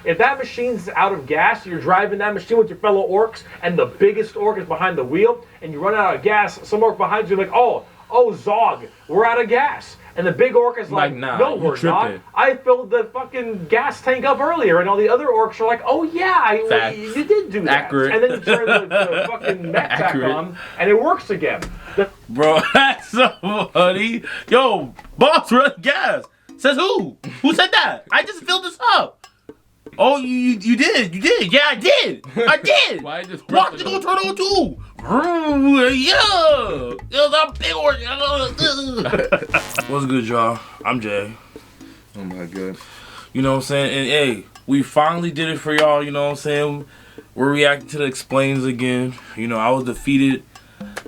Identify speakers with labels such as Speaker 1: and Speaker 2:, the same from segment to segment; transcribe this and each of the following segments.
Speaker 1: If that machine's out of gas, you're driving that machine with your fellow orcs, and the biggest orc is behind the wheel, and you run out of gas, some orc behind you like, oh, Zog, we're out of gas. And the big orc is like,
Speaker 2: nah,
Speaker 1: no, we're not. I filled the fucking gas tank up earlier. And all the other orcs are like, oh, yeah, you did do that.
Speaker 2: Accurate.
Speaker 1: And then you turn the fucking mech back on, and it works again.
Speaker 2: Bro, that's so funny. Yo, boss, we're out of gas. Says who? Who said that? I just filled this up. Oh, you did. Yeah, I did.
Speaker 3: Why just
Speaker 2: Watch it go turn on too. Yeah. It was a big orc. What's good, y'all? I'm Jay.
Speaker 3: Oh my god.
Speaker 2: You know what I'm saying? And hey, we finally did it for y'all. You know what I'm saying? We're reacting to the explains again. You know, I was defeated.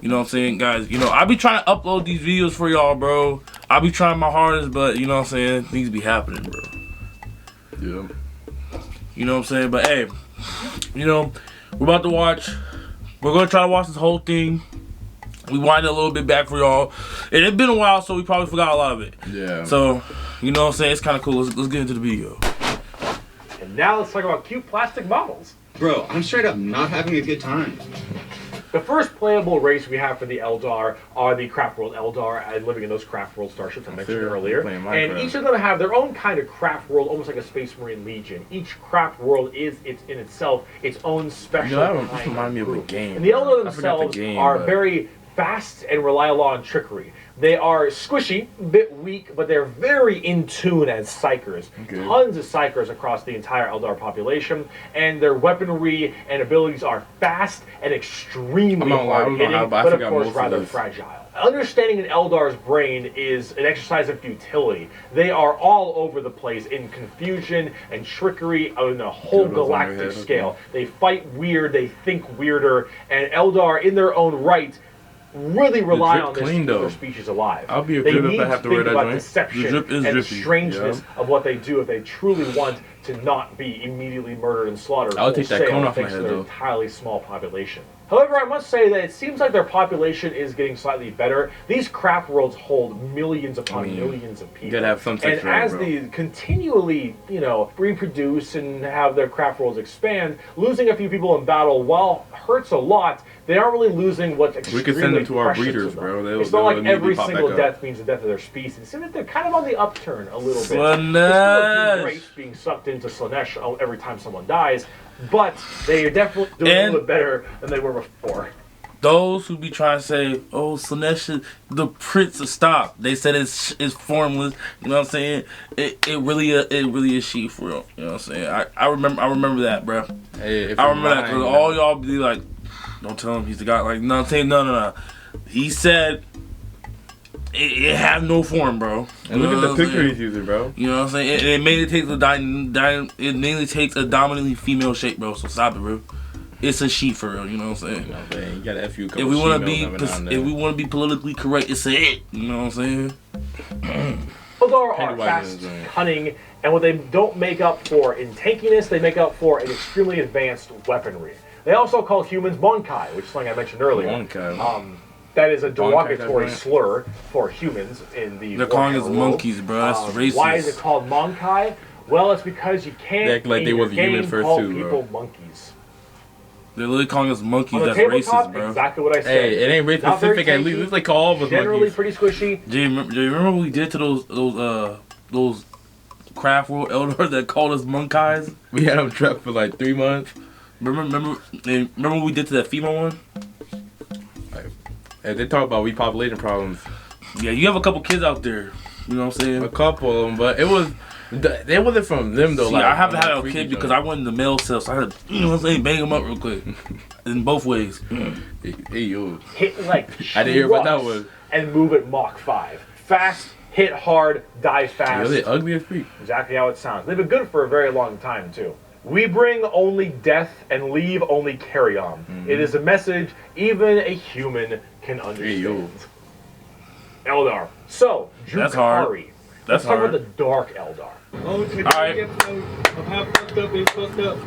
Speaker 2: You know what I'm saying, guys? You know, I be trying to upload these videos for y'all, bro. I be trying my hardest, but you know what I'm saying? Things be happening, bro.
Speaker 3: Yeah.
Speaker 2: You know what I'm saying? But hey, you know, we're about to watch. We're gonna try to watch this whole thing. We wind it a little bit back for y'all. And it's been a while, so we probably forgot a lot of it.
Speaker 3: Yeah.
Speaker 2: So, you know what I'm saying? It's kind of cool. Let's get into the video.
Speaker 1: And now let's talk about cute plastic models.
Speaker 4: Bro, I'm straight up not having a good time.
Speaker 1: The first playable race we have for the Eldar are the CRAFTWORLD Eldar, living in those CRAFTWORLD starships I mentioned earlier. And each of them have their own kind of craft world, almost like a Space Marine Legion. Each craft world is in itself its own special
Speaker 2: That reminds me of a game.
Speaker 1: And the Eldar themselves are very fast and rely a lot on trickery. They are squishy, a bit weak, but they're very in tune as psychers. Okay. Tons of psychers across the entire Eldar population, and their weaponry and abilities are fast and extremely hard-hitting, but of course rather fragile. Understanding an Eldar's brain is an exercise of futility. They are all over the place in confusion and trickery on a whole galactic scale. They fight weird, they think weirder, and Eldar, in their own right, really rely on this to keep their species alive.
Speaker 3: I'll be a
Speaker 1: they
Speaker 3: good
Speaker 1: need
Speaker 3: if I have
Speaker 1: to
Speaker 3: to
Speaker 1: think
Speaker 3: wear that
Speaker 1: about
Speaker 3: joint.
Speaker 1: deception and strangeness of what they do if they truly want to not be immediately murdered and slaughtered.
Speaker 3: I'll take that cone off my head,
Speaker 1: to their
Speaker 3: though.
Speaker 1: entirely small population. However, I must say that it seems like their population is getting slightly better. These craft worlds hold millions upon millions of people.
Speaker 3: You gotta have some
Speaker 1: and as they continually, you know, reproduce and have their craft worlds expand, losing a few people in battle, while hurts a lot, they aren't really losing what's extremely
Speaker 3: We can send them to our
Speaker 1: precious
Speaker 3: breeders,
Speaker 1: to them.
Speaker 3: bro.
Speaker 1: It's not like every single death means the death of their species. It seems like they're kind of on the upturn a little bit.
Speaker 2: Slaanesh!
Speaker 1: It's still great being sucked into Slaanesh every time someone dies, but they are definitely doing a little bit better than they were before.
Speaker 2: Those who be trying to say, oh, Slaanesh, the prince of stop. They said it's formless. You know what I'm saying? It really is she for real. You know what I'm saying? I remember that, bro.
Speaker 3: Hey,
Speaker 2: I remember that because all y'all be like, don't tell him he's the guy. Like, no, I'm saying no. He said it had no form, bro.
Speaker 3: And look at the picture he's using, bro.
Speaker 2: You know what I'm saying? It mainly takes it mainly takes a dominantly female shape, bro. So stop it, bro. It's a she for real, you know what I'm saying?
Speaker 3: No, man, you gotta F you a couple
Speaker 2: if we want to be politically correct, it's a it. You know what I'm saying?
Speaker 1: Eldar are fast, cunning, and what they don't make up for in tankiness, they make up for in extremely advanced weaponry. They also call humans Monkai, which is something I mentioned earlier.
Speaker 3: Monkai.
Speaker 1: That is a derogatory slur for humans in the
Speaker 2: They're calling us monkeys, bro. That's racist.
Speaker 1: Why is it called Monkai? Well, it's because you can't
Speaker 3: they act like they wasn't human first
Speaker 1: call
Speaker 3: too,
Speaker 1: people
Speaker 3: bro.
Speaker 1: monkeys.
Speaker 2: They're literally calling us monkeys.
Speaker 1: On the
Speaker 2: That's
Speaker 1: tabletop,
Speaker 2: racist, bro.
Speaker 1: Exactly what I said.
Speaker 3: Hey, it ain't race specific. At least it's like all of us
Speaker 1: generally
Speaker 3: monkeys.
Speaker 1: pretty squishy.
Speaker 2: Do you remember what we did to those CRAFTWORLD Eldar that called us monkeyes?
Speaker 3: We had them trapped for like 3 months.
Speaker 2: Remember what we did to that female one?
Speaker 3: Hey, they talk about repopulation problems.
Speaker 2: Yeah, you have a couple kids out there. You know what I'm saying?
Speaker 3: A couple of them, but it wasn't from them though.
Speaker 2: See,
Speaker 3: like,
Speaker 2: I haven't had a kid because I went in the male cell, so I had to, you know what I'm saying, bang them up real quick. In both ways.
Speaker 3: Hey, yo.
Speaker 1: Hit like
Speaker 3: I didn't hear about that one.
Speaker 1: And move at Mach 5. Fast, hit hard, die fast.
Speaker 3: They ugly as freak.
Speaker 1: Exactly how it sounds. They've been good for a very long time too. We bring only death and leave only carry on. It is a message even a human can understand. Hey, Eldar. So, Drukhari.
Speaker 2: That's hard.
Speaker 1: Let's talk about the Dark Eldar.
Speaker 5: Oh, today's episode of how fucked up is fucked up.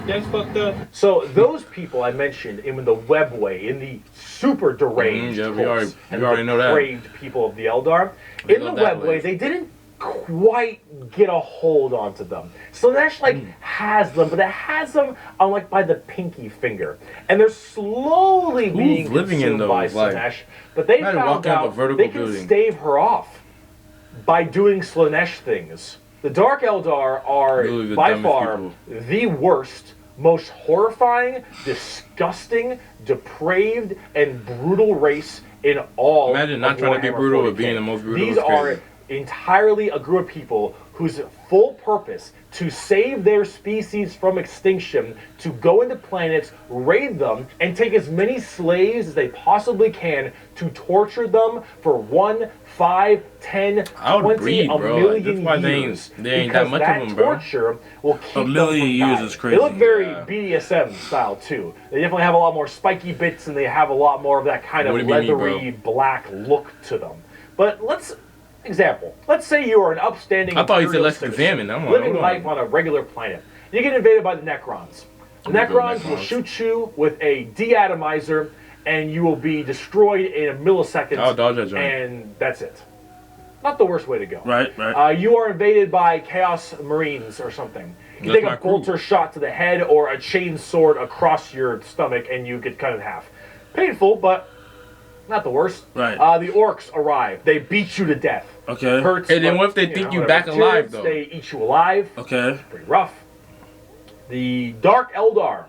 Speaker 5: That's fucked up.
Speaker 1: So those people I mentioned in the webway, in the super deranged
Speaker 3: we already know that.
Speaker 1: depraved people of the Eldar, in the webway they didn't quite get a hold onto them. Slanesh has them, but it has them on by the pinky finger, and they're slowly being
Speaker 3: living in
Speaker 1: consumed by
Speaker 3: those, like,
Speaker 1: Slanesh. But they found out they can stave her off by doing Slanesh things. The Dark Eldar are by far the worst, most horrifying, disgusting, depraved, and brutal race in all.
Speaker 3: Imagine not trying to be brutal, but being the most brutal.
Speaker 1: These are entirely a group of people whose full purpose to save their species from extinction, to go into planets, raid them, and take as many slaves as they possibly can to torture them for 1, 5, 10, 20, a million years.
Speaker 3: They ain't that much of them, bro.
Speaker 1: Torture will keep
Speaker 2: a million years is crazy.
Speaker 1: They look very BDSM style too. They definitely have a lot more spiky bits, and they have a lot more of that kind of leathery black look to them. But let's say you are an upstanding.
Speaker 3: I thought you said let's examine.
Speaker 1: Living life on a regular planet. You get invaded by the Necrons. The Necrons will shoot you with a deatomizer, and you will be destroyed in a millisecond.
Speaker 3: I'll dodge that joint.
Speaker 1: And that's it. Not the worst way to go.
Speaker 2: Right, right.
Speaker 1: You are invaded by Chaos Marines or something. You take a bolter shot to the head or a chain sword across your stomach, and you get cut in half. Painful, but not the worst.
Speaker 2: Right.
Speaker 1: The orcs arrive. They beat you to death.
Speaker 2: Okay.
Speaker 1: Hurts.
Speaker 3: And then what if they think you back alive, though?
Speaker 1: They eat you alive.
Speaker 2: Okay.
Speaker 1: Pretty rough. The Dark Eldar.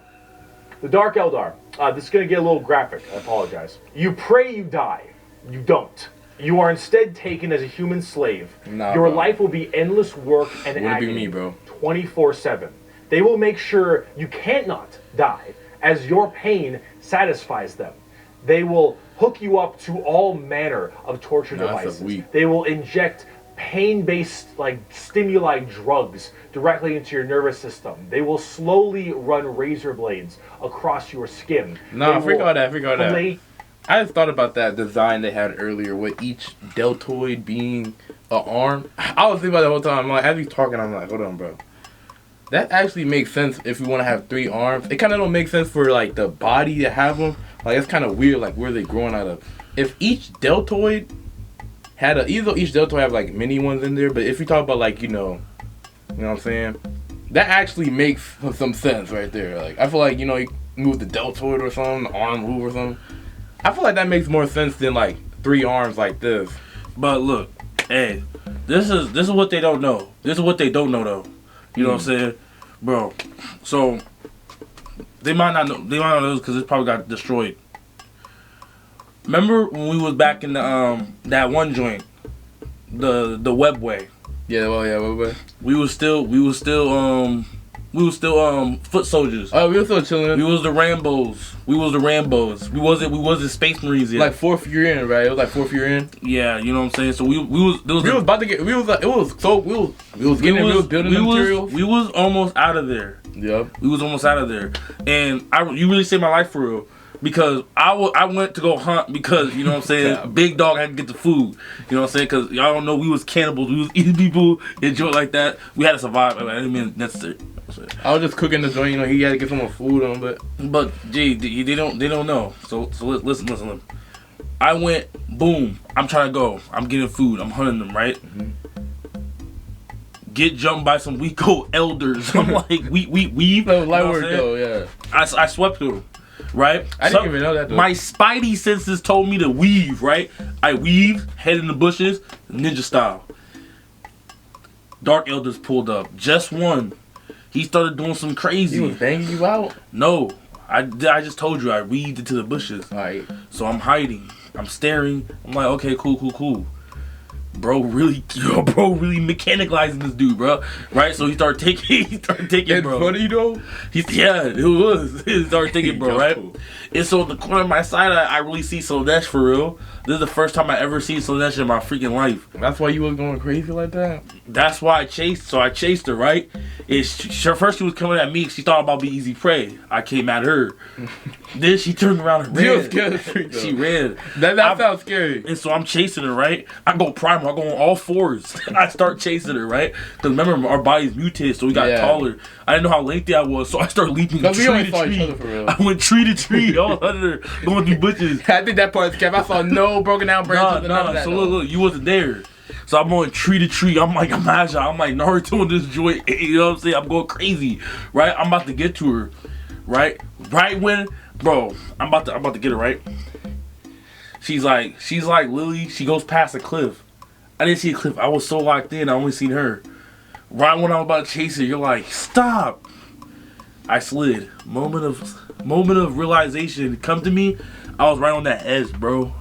Speaker 1: The Dark Eldar. This is going to get a little graphic. I apologize. You pray you die. You don't. You are instead taken as a human slave. Your life will be endless work and agony.
Speaker 3: Be me, bro.
Speaker 1: 24/7. They will make sure you cannot die, as your pain satisfies them. They will hook you up to all manner of torture devices. They will inject pain-based stimuli drugs directly into your nervous system. They will slowly run razor blades across your skin.
Speaker 3: No, forget all that. I just thought about that design they had earlier with each deltoid being an arm. I was thinking about it the whole time. I'm like, as he's talking, I'm like, hold on, bro. That actually makes sense if we want to have 3 arms. It kind of don't make sense for the body to have them. It's kind of weird, where they growing out of. If each deltoid had either each deltoid have mini ones in there, but if we talk about you know what I'm saying, that actually makes some sense right there. I feel you move the deltoid or something, the arm move or something. I feel that makes more sense than 3 arms like this.
Speaker 2: But look, hey, this is what they don't know. This is what they don't know though. You know what I'm saying, bro? So they might not know. They might not know because it probably got destroyed. Remember when we was back in the that one joint, the webway?
Speaker 3: Yeah, well, yeah, webway.
Speaker 2: We was still foot soldiers.
Speaker 3: Oh, we were still chilling.
Speaker 2: We was the Rambos. We wasn't Space Marines yet.
Speaker 3: 4th year in, right? It was 4th year in.
Speaker 2: Yeah, you know what I'm saying. So we was building materials. We was almost out of there.
Speaker 3: Yep.
Speaker 2: We was almost out of there, and you really saved my life for real. Because I went to go hunt because, you know what I'm saying, Big Dog had to get the food. You know what I'm saying? Because y'all don't know, we was cannibals. We was eating people, enjoy like that. We had to survive. I didn't mean necessary.
Speaker 3: I was just cooking the joint, he had to get some more food on,
Speaker 2: But, gee, they don't know. So listen. I went, boom, I'm trying to go. I'm getting food. I'm hunting them, right? Mm-hmm. Get jumped by some weak old elders. I'm like, weave.
Speaker 3: That was light work, though, yeah.
Speaker 2: I swept through them. Right?
Speaker 3: I didn't even know that though.
Speaker 2: My spidey senses told me to weave, right? I weave, head in the bushes, ninja style. Dark Elders pulled up. Just one. He started doing some crazy.
Speaker 3: He was banging you out?
Speaker 2: No. I just told you I weaved into the bushes.
Speaker 3: Alright.
Speaker 2: So I'm hiding. I'm staring. I'm like, okay, cool. Bro really mechanicalizing this dude, bro. Right? So he started taking, bro.
Speaker 3: Funny though?
Speaker 2: He started taking, bro, right? And so in the corner of my side, I really see Slanesh for real. This is the first time I ever seen Slanesh in my freaking life.
Speaker 3: That's why you was going crazy like that?
Speaker 2: That's why I chased her, right? First she was coming at me, she thought about being easy prey. I came at her. Then she turned around and ran. She ran.
Speaker 3: That sounds scary.
Speaker 2: And so I'm chasing her, right? I go primal, I go on all fours. I start chasing her, right? Because remember, our bodies mutated, so we got taller. I didn't know how lengthy I was, so I started leaping tree to tree. I went tree to tree, all under her, going through bushes.
Speaker 3: I think that part's kept. I saw no broken down branches.
Speaker 2: Nah. So look, you wasn't there. So I'm going tree to tree. I'm like Naruto in this joint. You know what I'm saying? I'm going crazy, right? I'm about to get to her, right? Right when, bro, I'm about to get her, right? She's like Lily. She goes past a cliff. I didn't see a cliff. I was so locked in. I only seen her. Right when I'm about to chase her, you're like, stop. I slid. Moment of realization come to me. I was right on that edge, bro.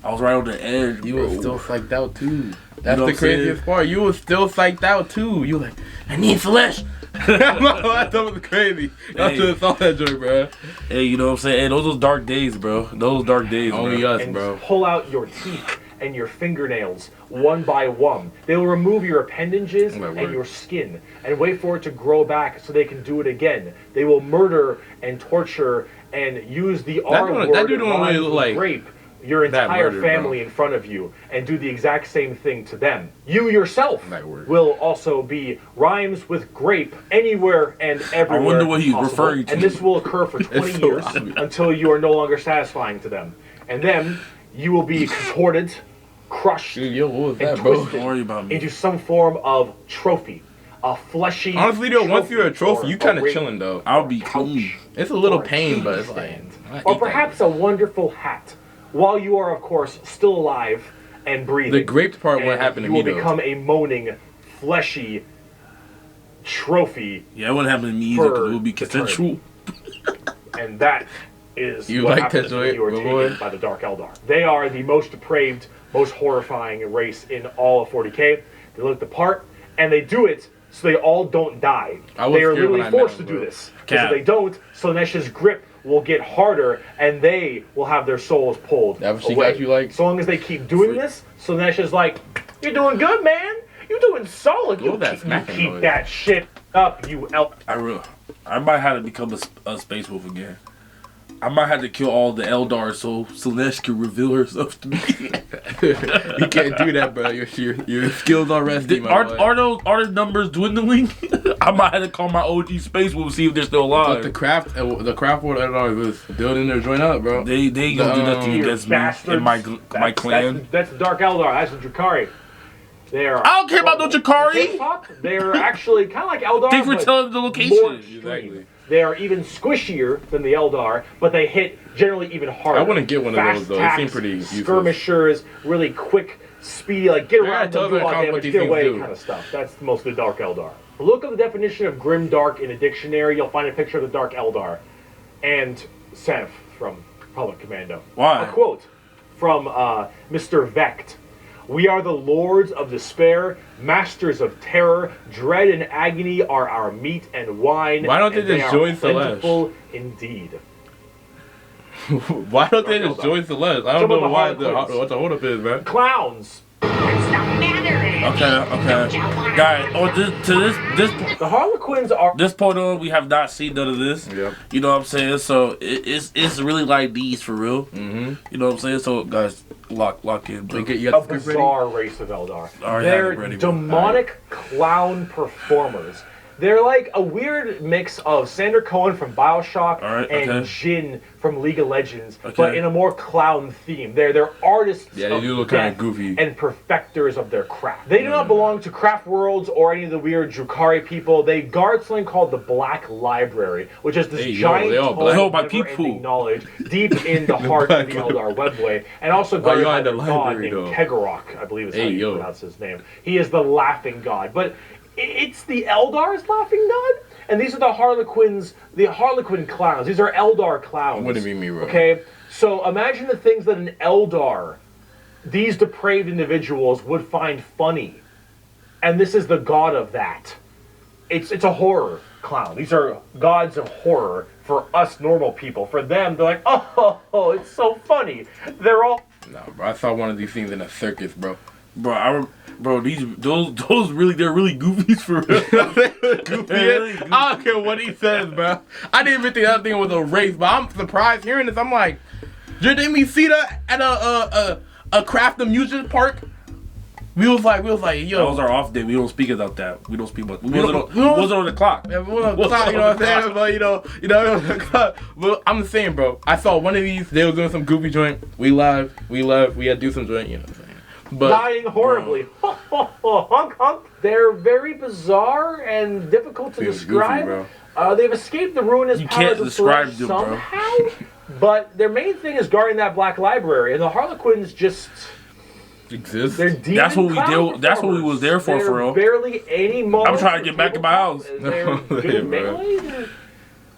Speaker 2: I was right on the edge.
Speaker 3: You were still psyched out too. That's the craziest part. You were still psyched out too. You like, I need flesh. That was crazy. I should have thought that joke, bro.
Speaker 2: Hey, you know what I'm saying? Hey, those dark days, bro. Those dark days,
Speaker 3: only
Speaker 2: bro.
Speaker 3: us, bro.
Speaker 1: Pull out your teeth and your fingernails one by one. They will remove your appendages and your skin and wait for it to grow back so they can do it again. They will murder and torture and use the R word and rape your entire family in front of you and do the exact same thing to them. You yourself will also be rhymes with grape anywhere and everywhere.
Speaker 2: I wonder what he's referring to.
Speaker 1: And this will occur for 20 years until you are no longer satisfying to them. And then you will be contorted, crushed, and twisted into some form of trophy. A fleshy.
Speaker 3: Honestly, though, once you're a trophy, you kind of chilling, though.
Speaker 2: I'll be clean.
Speaker 3: It's a little pain, but it's like.
Speaker 1: Or perhaps a wonderful hat. While you are, of course, still alive and breathing.
Speaker 3: The grape part won't happen to me, though.
Speaker 1: You will become a moaning, fleshy trophy.
Speaker 2: Yeah, it wouldn't happen to me either because it would be consensual.
Speaker 1: And that is
Speaker 3: you
Speaker 1: what
Speaker 3: like
Speaker 1: happens
Speaker 3: that,
Speaker 1: when you are taken by the Dark Eldar. They are the most depraved, most horrifying race in all of 40k. They look the part, and they do it so they all don't die. They are literally forced to do this. Because if they don't, Slaanesh's grip will get harder, and they will have their souls pulled away. So long as they keep doing this, Slaanesh is like, you're doing good, man. You're doing solid. You keep that shit up, you elf.
Speaker 2: I might have to become a space wolf again. I might have to kill all the Eldar so Slaanesh can reveal herself to me.
Speaker 3: You can't do that, bro. Your skills are resting.
Speaker 2: Are the numbers dwindling? I might have to call my OG space wolf see if they're still alive.
Speaker 3: But the CRAFTWORLD Eldar was building their joint up, bro.
Speaker 2: They gonna do nothing against me and my clan.
Speaker 1: That's the Dark Eldar. That's the Drukhari.
Speaker 2: I don't care about no Drukhari.
Speaker 1: They're actually kind of like Eldar.
Speaker 2: Thanks for telling the location.
Speaker 1: Exactly. They are even squishier than the Eldar, but they hit generally even harder.
Speaker 3: I wouldn't get one of those though. They seem pretty useless.
Speaker 1: Skirmishers, really quick speed, like get around them, do a lot of damage, get away kind of stuff. That's most of the Dark Eldar. Look up the definition of Grim Dark in a dictionary. You'll find a picture of the Dark Eldar and Sev from Public Commando.
Speaker 2: Why?
Speaker 1: A quote from Mr. Vecht. We are the lords of despair, masters of terror. Dread and agony are our meat and wine.
Speaker 3: Why don't they just join
Speaker 1: Celeste? Indeed.
Speaker 3: Why don't they just join Celeste? I don't know what the hold up is, man.
Speaker 1: Clowns.
Speaker 2: Okay. Guys, this
Speaker 1: the Harlequins are
Speaker 2: this point on we have not seen none of this.
Speaker 3: Yep.
Speaker 2: You know what I'm saying? So it's really like these for real.
Speaker 3: Mm-hmm.
Speaker 2: You know what I'm saying? So guys, lock in, bro.
Speaker 1: A bizarre race of Eldar. They're demonic clown performers. They're like a weird mix of Sander Cohen from BioShock and Jin from League of Legends, but in a more clown theme. They're artists
Speaker 3: they do look kind of goofy.
Speaker 1: And perfecters of their craft. They do not belong to CRAFTWORLDs or any of the weird Drukhari people. They guard something called the Black Library, which is this giant never-ending knowledge deep in the heart of the Eldar webway, and also guarded by a god named Kegorok, I believe is how you pronounce his name. He is the laughing god, but it's the Eldar's laughing god, and these are the Harlequins, the Harlequin clowns. These are Eldar clowns.
Speaker 3: What do you mean, me, bro?
Speaker 1: Okay, so imagine the things that an Eldar, these depraved individuals, would find funny, and this is the god of that. It's a horror clown. These are gods of horror for us normal people. For them, they're like, oh, it's so funny. They're all.
Speaker 3: No, bro, I saw one of these things in a circus, bro.
Speaker 2: Bro, those really, they're really goofies for real.
Speaker 3: Goofy. I don't care what he says, bro. I didn't even think that thing was a race, but I'm surprised hearing this. I'm like, didn't we see that at a craft amusement park? We was like, yo.
Speaker 2: That was our off day. We don't speak about that. We don't speak about. We wasn't on the clock.
Speaker 3: Yeah, we wasn't on the clock. You know what I'm saying? But you know. But I'm just saying, bro. I saw one of these. They was doing some goofy joint. We live. We had to do some joint. You know what I'm saying?
Speaker 1: dying horribly. Honk, honk. They're very bizarre and difficult to describe. Goofy, they've escaped the ruinous powers of Celeste somehow, but their main thing is guarding that black library, and the Harlequins just
Speaker 3: exist.
Speaker 2: That's what we did. That's what we was there for real.
Speaker 1: Barely any moments.
Speaker 2: I'm trying to get back in my house.
Speaker 1: They're good melee.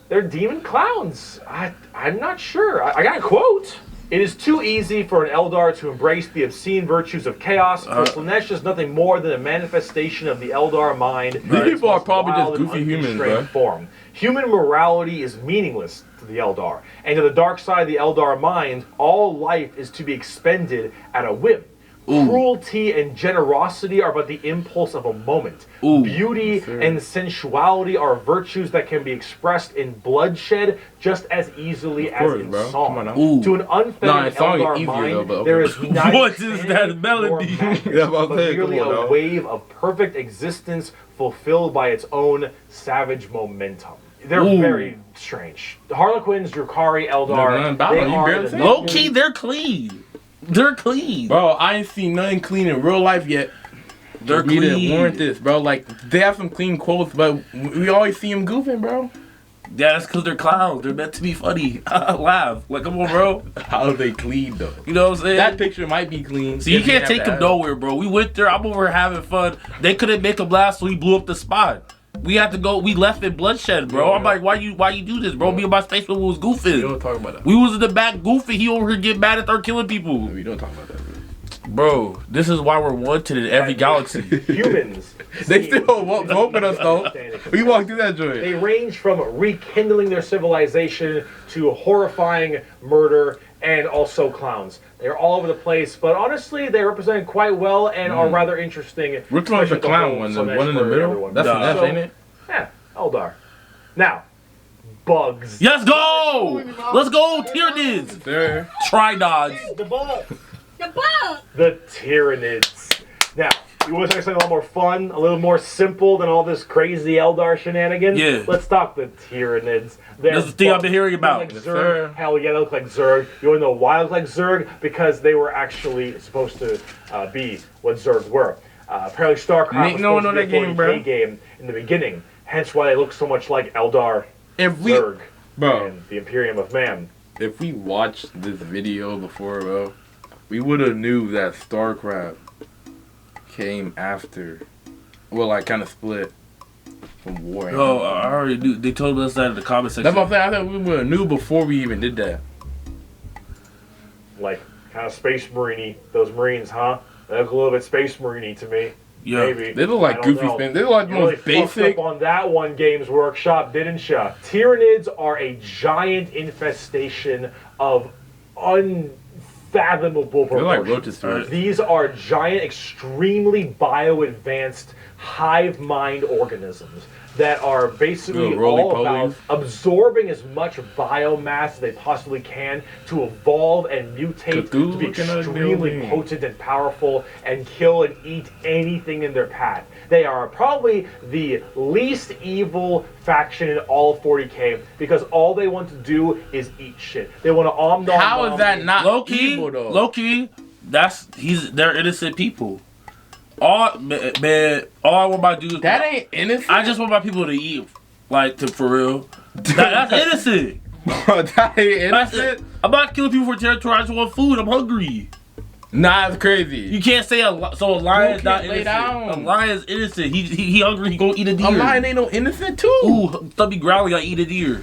Speaker 1: They're demon clowns. I'm not sure. I got a quote. It is too easy for an Eldar to embrace the obscene virtues of chaos. For Slaanesh is nothing more than a manifestation of the Eldar mind.
Speaker 3: These people are probably just goofy humans, bro.
Speaker 1: Form. Human morality is meaningless to the Eldar. And to the dark side of the Eldar mind, all life is to be expended at a whim. Cruelty and generosity are but the impulse of a moment. Beauty and sensuality are virtues that can be expressed in bloodshed just as easily as in song. To an unfettered Eldar mind, there is neither
Speaker 2: what is that melody?
Speaker 1: But merely a wave of perfect existence fulfilled by its own savage momentum. They're very strange. The Harlequins, Drukhari, Eldar, they are
Speaker 2: low key. They're clean. They're clean.
Speaker 3: Bro, I ain't seen nothing clean in real life yet.
Speaker 2: They're clean.
Speaker 3: Warrant this, bro. Like, they have some clean quotes, but we always see them goofing, bro.
Speaker 2: Yeah, that's because they're clowns. They're meant to be funny. Laugh. Like, come on, bro.
Speaker 3: How are they clean, though?
Speaker 2: You know what I'm saying?
Speaker 3: That picture might be clean.
Speaker 2: So you can't take them nowhere, bro. We went there. I'm over having fun. They couldn't make a blast, so we blew up the spot. We had to go. We left in bloodshed, bro. I'm like, why you do this, bro? Me and my station was goofing.
Speaker 3: We don't talk about that.
Speaker 2: We was in the back goofing. He over here getting mad and start killing people.
Speaker 3: We don't talk about that,
Speaker 2: bro. This is why we're wanted in every galaxy.
Speaker 1: Humans.
Speaker 3: They still vote with us, though. We walk through that joint.
Speaker 1: They range from rekindling their civilization to horrifying murder and also clowns. They're all over the place, but honestly, they represent quite well and are rather interesting.
Speaker 3: Which one's the clown one? The one in the middle? That's an F, ain't it?
Speaker 1: Yeah, Eldar. Now, bugs.
Speaker 2: Let's go! Let's go, Tyranids! Trinods.
Speaker 1: The bug. The Tyranids. Now, you want something a little more fun, a little more simple than all this crazy Eldar shenanigans?
Speaker 2: Yeah.
Speaker 1: Let's talk the Tyranids.
Speaker 2: That's the thing I've been hearing about.
Speaker 1: Like Zerg. Hell yeah, they look like Zerg. You want to know why they look like Zerg? Because they were actually supposed to be what Zerg were. Apparently StarCraft was supposed to be a 40k game in the beginning. Hence why they look so much like Eldar, Zerg, and the Imperium of Man.
Speaker 3: If we watched this video before, bro, we would have knew that StarCraft came after, well, like kind of split from Warhammer.
Speaker 2: Oh, I already knew. They told us that in the comment section.
Speaker 3: That's what I'm saying. I thought we would have knew before we even did that.
Speaker 1: Like, kind of Space Marine-y, those Marines, huh? They look a little bit Space Marine-y to me.
Speaker 2: Yeah.
Speaker 1: Maybe.
Speaker 3: They look like goofy spin. They look like the most basic.
Speaker 1: Up on that one, Games Workshop, didn't ya? Tyranids are a giant infestation of unfathomable proportions.
Speaker 3: Like
Speaker 1: these are giant, extremely bio-advanced hive mind organisms that are basically all about absorbing as much biomass as they possibly can to evolve and mutate to be extremely potent and powerful and kill and eat anything in their path. They are probably the least evil faction in all of 40k because all they want to do is eat shit. They want to
Speaker 3: How is that not
Speaker 2: evil, though? Low-key, they're innocent people. All I want my dudes.
Speaker 3: That ain't innocent.
Speaker 2: I just want my people to eat, for real. That's innocent.
Speaker 3: That ain't innocent.
Speaker 2: I'm not killing people for territory. I just want food. I'm hungry.
Speaker 3: Nah, it's crazy.
Speaker 2: You can't say a lion is not innocent. A lion is innocent. He hungry. He gonna eat a deer.
Speaker 3: A lion ain't no innocent too.
Speaker 2: Ooh, stomach growling. I eat a deer.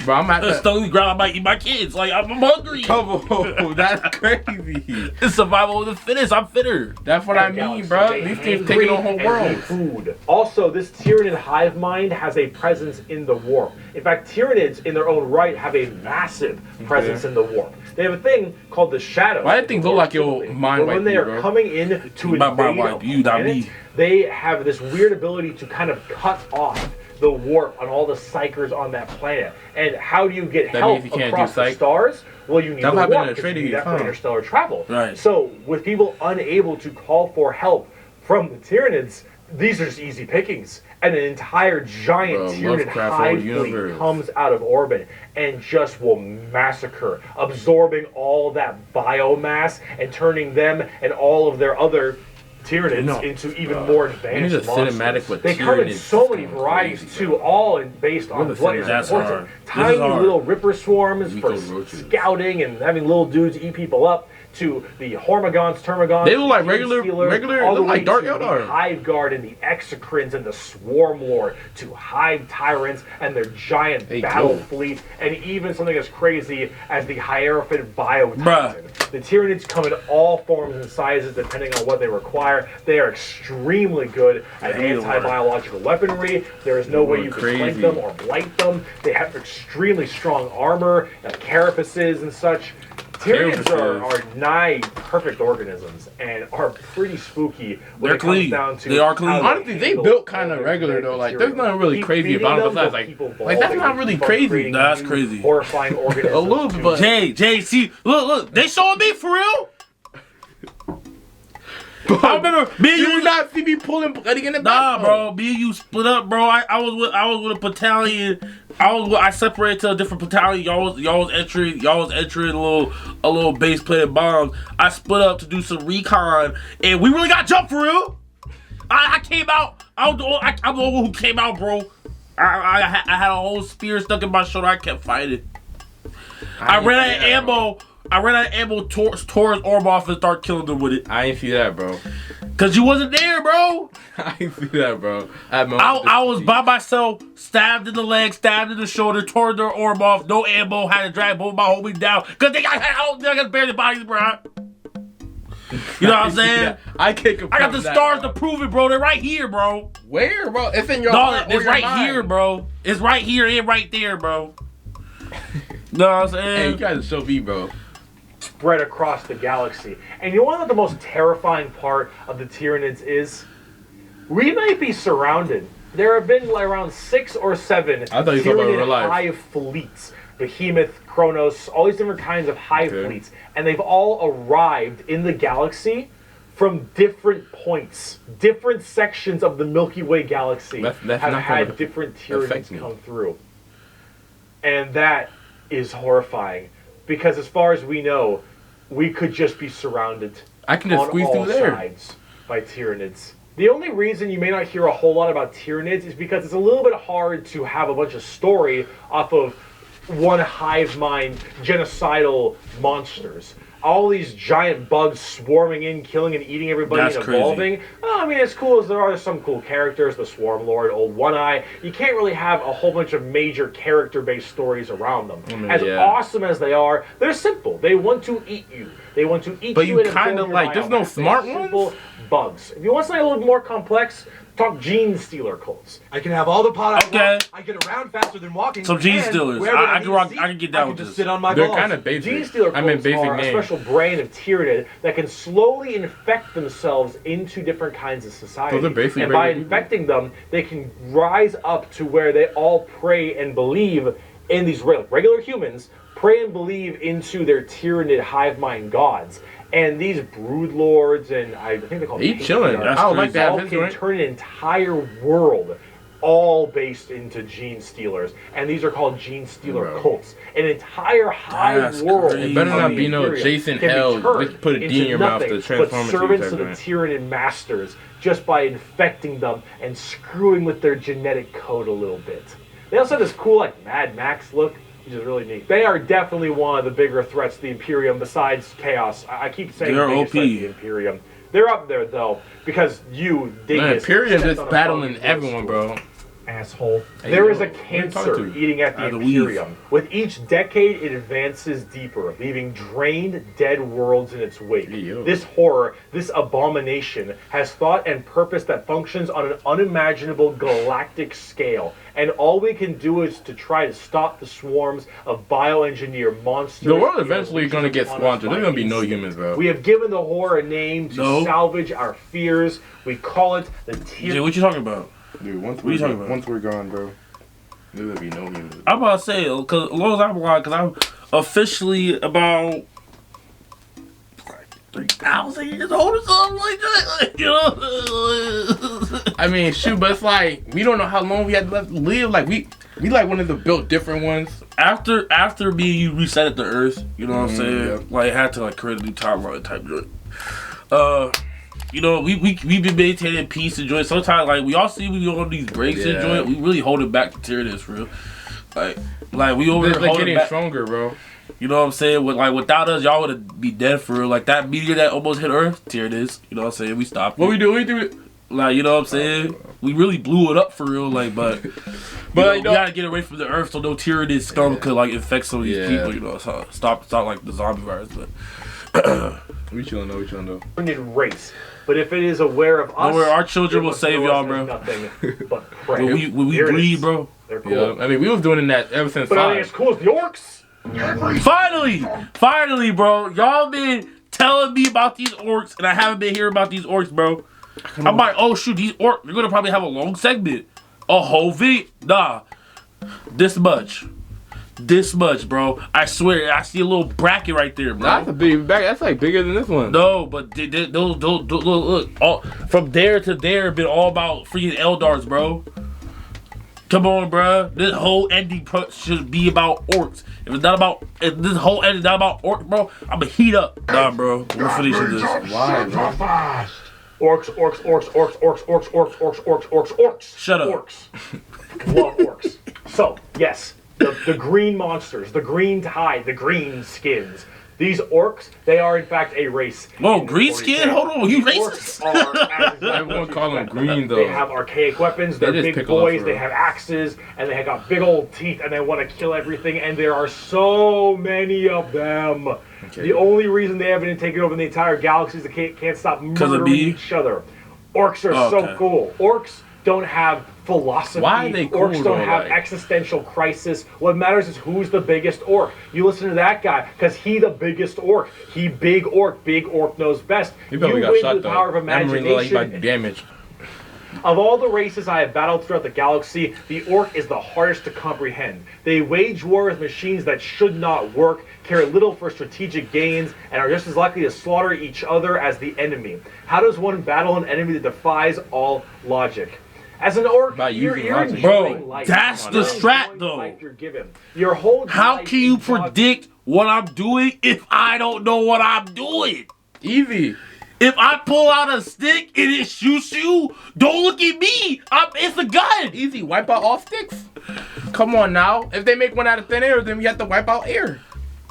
Speaker 3: Bro, I'm at
Speaker 2: stomach growling. I might eat my kids. Like I'm hungry.
Speaker 3: Come on, that's crazy.
Speaker 2: It's survival of the fittest. I'm fitter.
Speaker 3: That's what I mean, bro. These things taking on whole world.
Speaker 1: Food. Also, this Tyranid hive mind has a presence in the warp. In fact, Tyranids in their own right have a massive presence in the warp. They have a thing called the shadow.
Speaker 3: Why do things look like your mind wipe?
Speaker 1: When they are coming in to invade
Speaker 2: you, not me.
Speaker 1: They have this weird ability to kind of cut off the warp on all the psychers on that planet. And how do you get help across the stars? Well, you need the warp because you need that for interstellar travel.
Speaker 2: Right.
Speaker 1: So with people unable to call for help from the Tyranids, these are just easy pickings. And an entire giant Tyranid hive fleet comes out of orbit and just will massacre, absorbing all that biomass and turning them and all of their other Tyranids into even more advanced monsters. They come in so many varieties too, all based on what is important. Tiny little ripper swarms for scouting and having little dudes eat people up, to the Hormigons, Termagons.
Speaker 3: They look like regular,
Speaker 1: all the
Speaker 3: like
Speaker 1: way
Speaker 3: Dark
Speaker 1: to
Speaker 3: Eldar.
Speaker 1: the Hive Guard and the Exocrines and the Swarm Lord, to Hive Tyrants and their giant battle fleet, and even something as crazy as the Hierophant Bio-Titan. The Tyranids come in all forms and sizes depending on what they require. They are extremely good at anti-biological weaponry. There is no way you can flank them or blight them. They have extremely strong armor, carapaces and such. Tyranids are nigh perfect organisms and are pretty spooky when it comes down to.
Speaker 2: They are clean.
Speaker 3: Honestly, they built kind of regular though. Like there's nothing really crazy about them. Besides, like that's not really crazy.
Speaker 2: Nah, that's crazy.
Speaker 1: Horrifying organisms.
Speaker 3: A little bit, but
Speaker 2: Jay, see, look, they showing me for real. I remember me and you
Speaker 3: not see me pulling bloody in the back.
Speaker 2: Nah, bro, me and you split up, bro. I was with a battalion. I separated to a different battalion. Y'all was entering a little base plated bombs. I split up to do some recon, and we really got jumped for real. I came out. I'm the one who came out, bro. I had a whole spear stuck in my shoulder. I kept fighting. I ran out of ammo. Towards Orboff and start killing them with it.
Speaker 3: I ain't see that, bro.
Speaker 2: Cause you wasn't there, bro.
Speaker 3: I ain't see that, bro.
Speaker 2: I was by myself, stabbed in the leg, stabbed in the shoulder, tore their orb off, no ammo, had to drag both my homies down. Cause they got buried bodies, bro. You know what I'm saying?
Speaker 3: I can't.
Speaker 2: I got the stars to prove it, bro. They're right here, bro.
Speaker 3: Where, bro? It's in your heart.
Speaker 2: It's right here, bro. It's right here and right there, bro. Know what I'm saying?
Speaker 3: Hey, you guys show me, bro.
Speaker 1: Spread across the galaxy. And you want to know the most terrifying part of the Tyranids is? We might be surrounded. There have been around 6 or 7 Tyranid hive fleets. Behemoth, Kronos, all these different kinds of hive fleets. And they've all arrived in the galaxy from different points. Different sections of the Milky Way galaxy have had different Tyranids come through. And that is horrifying. Because as far as we know, we could just be surrounded on all sides by Tyranids. The only reason you may not hear a whole lot about Tyranids is because it's a little bit hard to have a bunch of story off of one hive mind genocidal monsters. All these giant bugs swarming in, killing and eating everybody and evolving.
Speaker 2: Crazy.
Speaker 1: I mean, as cool as there are some cool characters, the Swarm Lord, Old One Eye, you can't really have a whole bunch of major character-based stories around them. As awesome as they are, they're simple. They want to eat you. They want to eat you.
Speaker 3: But you kind of like, there's no smart ones?
Speaker 1: Bugs. If you want something a little more complex, talk GENESTEALER cults.
Speaker 6: I can have all the pot I want. I get around faster than walking.
Speaker 2: Some GENESTEALers. I can get down with this.
Speaker 6: Sit on my
Speaker 3: They're
Speaker 6: balls.
Speaker 3: kind of basic.
Speaker 1: GENESTEALer cults are a special brand of Tyranid that can slowly infect themselves into different kinds of society. And by infecting them, they can rise up to where they all pray and believe in these regular humans, pray and believe into their Tyranid hive mind gods. And these brood lords and I think they call them all can turn an entire world all based into GENESTEALers. And these are called GENESTEALer cults. An entire hive world.
Speaker 3: It better not be no Jason Hell. Just put a D in your mouth to transform
Speaker 1: but servants of the Tyranid masters just by infecting them and screwing with their genetic code a little bit. They also have this cool like Mad Max look, which is really neat. They are definitely one of the bigger threats to the Imperium besides Chaos. I keep saying
Speaker 2: they're
Speaker 1: OP. The Imperium. They're up there though because you Dingus.
Speaker 3: Imperium is battling everyone, bro.
Speaker 1: Asshole. There is a cancer eating at the Imperium. With each decade, it advances deeper, leaving drained, dead worlds in its wake. This horror, this abomination, has thought and purpose that functions on an unimaginable galactic scale. And all we can do is to try to stop the swarms of bioengineered monsters.
Speaker 3: The world eventually is going to get squandered. There's going to be no humans, bro.
Speaker 1: We have given the horror a name to salvage our fears. We call it the
Speaker 2: Jay, what you talking about?
Speaker 3: Dude, once we're gone, bro, there will be no humans.
Speaker 2: I'm about to say, because I'm officially about 3,000 years old or something like that. You know?
Speaker 3: I mean, shoot, but it's like we don't know how long we had left to live. Like we like wanted to build different ones.
Speaker 2: After me and you reset the Earth, you know what I'm saying?
Speaker 3: Yeah.
Speaker 2: Like, had to like create a new timeline type joint. You know, we've been maintaining peace and joy. Sometimes, like, we all see we go on these breaks and joint. We really hold it back to TYRANIDS, for real. Like we over there holding
Speaker 3: getting
Speaker 2: back.
Speaker 3: Stronger, bro.
Speaker 2: You know what I'm saying? Without us, y'all would be dead for real. Like that meteor that almost hit Earth, TYRANIDS. You know what I'm saying? We stopped.
Speaker 3: What we do?
Speaker 2: Like, you know what I'm saying? We really blew it up for real. Like, but you know, we gotta get away from the Earth so no TYRANIDS scum could like infect some of these people. You know, so stop like the zombie virus. But
Speaker 3: we chillin' though.
Speaker 1: Race, but if it is aware of us,
Speaker 2: our children will save y'all, bro.
Speaker 1: Nothing but pray.
Speaker 2: When we breed, bro.
Speaker 1: They're cool.
Speaker 3: Yeah, I mean, we was doing that ever since.
Speaker 1: But I think it's cool as the orcs.
Speaker 2: Finally, bro. Y'all been telling me about these orcs, and I haven't been hearing about these orcs, bro. I'm like, oh shoot, these orcs. We're gonna probably have a long segment, a whole video. Nah, this much, bro. I swear, I see a little bracket right there, bro.
Speaker 3: That's a big back. That's like bigger than this one.
Speaker 2: No, but those look, all, from there to there, been all about freaking ELDARs, bro. Come on, bro. This whole ending should be about orcs. If this whole ending not about orcs, bro, I'ma heat up. Nah, bro. We're finishing this.
Speaker 3: Why, bro?
Speaker 1: Orcs.
Speaker 2: Shut up.
Speaker 1: Orcs. Love orcs. So, yes, the green monsters, the green tide, the green skins. These orcs, they are in fact a race.
Speaker 2: Whoa, green skin? Hold on, you
Speaker 1: racist?
Speaker 3: Everyone call them green, though.
Speaker 1: They have archaic weapons, they're big boys, they have axes, and they have got big old teeth, and they want to kill everything, and there are so many of them. Okay. The only reason they haven't taken over the entire galaxy is they can't stop murdering each other. Orcs are so cool. Orcs don't have philosophy.
Speaker 3: Why are they cool?
Speaker 1: Orcs don't have existential crisis. What matters is who's the biggest orc. You listen to that guy because he the biggest orc. He big orc. Big orc knows best.
Speaker 3: He probably got shot,
Speaker 1: with the power of imagination.
Speaker 3: Like damage.
Speaker 1: Of all the races I have battled throughout the galaxy, the orc is the hardest to comprehend. They wage war with machines that should not work, care little for strategic gains, and are just as likely to slaughter each other as the enemy. How does one battle an enemy that defies all logic? As an orc, you're enjoying life.
Speaker 2: That's the strat, though.
Speaker 1: Life you're given. Your whole
Speaker 2: How can you predict what I'm doing if I don't know what I'm doing?
Speaker 3: Easy.
Speaker 2: If I pull out a stick and it shoots you, don't look at me. It's a gun.
Speaker 3: Easy. Wipe out all sticks. Come on now. If they make one out of thin air, then we have to wipe out air.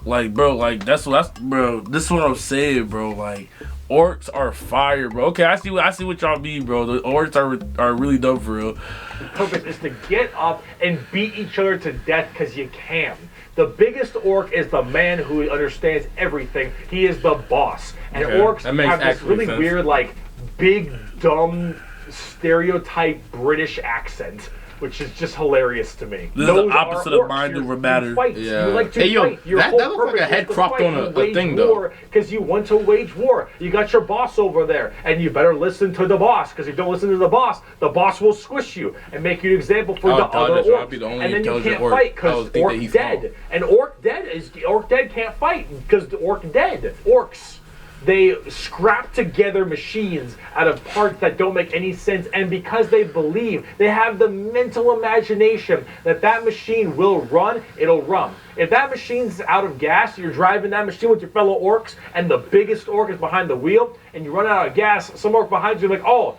Speaker 2: Like, bro, like bro. This is what I'm saying, bro. Like, orcs are fire, bro. Okay, I see what y'all mean, bro. The orcs are really dumb for real.
Speaker 1: The purpose is to get up and beat each other to death because you can. The biggest orc is the man who understands everything. He is the boss. And orcs have this really weird, like, big, dumb, stereotype British accent, which is just hilarious to me.
Speaker 2: This is the opposite of mind over matter.
Speaker 1: Yeah. You like to fight. Your
Speaker 3: that looks like a head cropped on a thing, though.
Speaker 1: Because you want to wage war. You got your boss over there, and you better listen to the boss. Because if you don't listen to the boss will squish you and make you an example for the other orcs. And then you can't fight because orc dead. And orc dead can't fight because the orc dead. Orcs. They scrap together machines out of parts that don't make any sense, and because they believe, they have the mental imagination that that machine will run, it'll run. If that machine's out of gas, you're driving that machine with your fellow orcs, and the biggest orc is behind the wheel, and you run out of gas, some orc behind you is like, oh,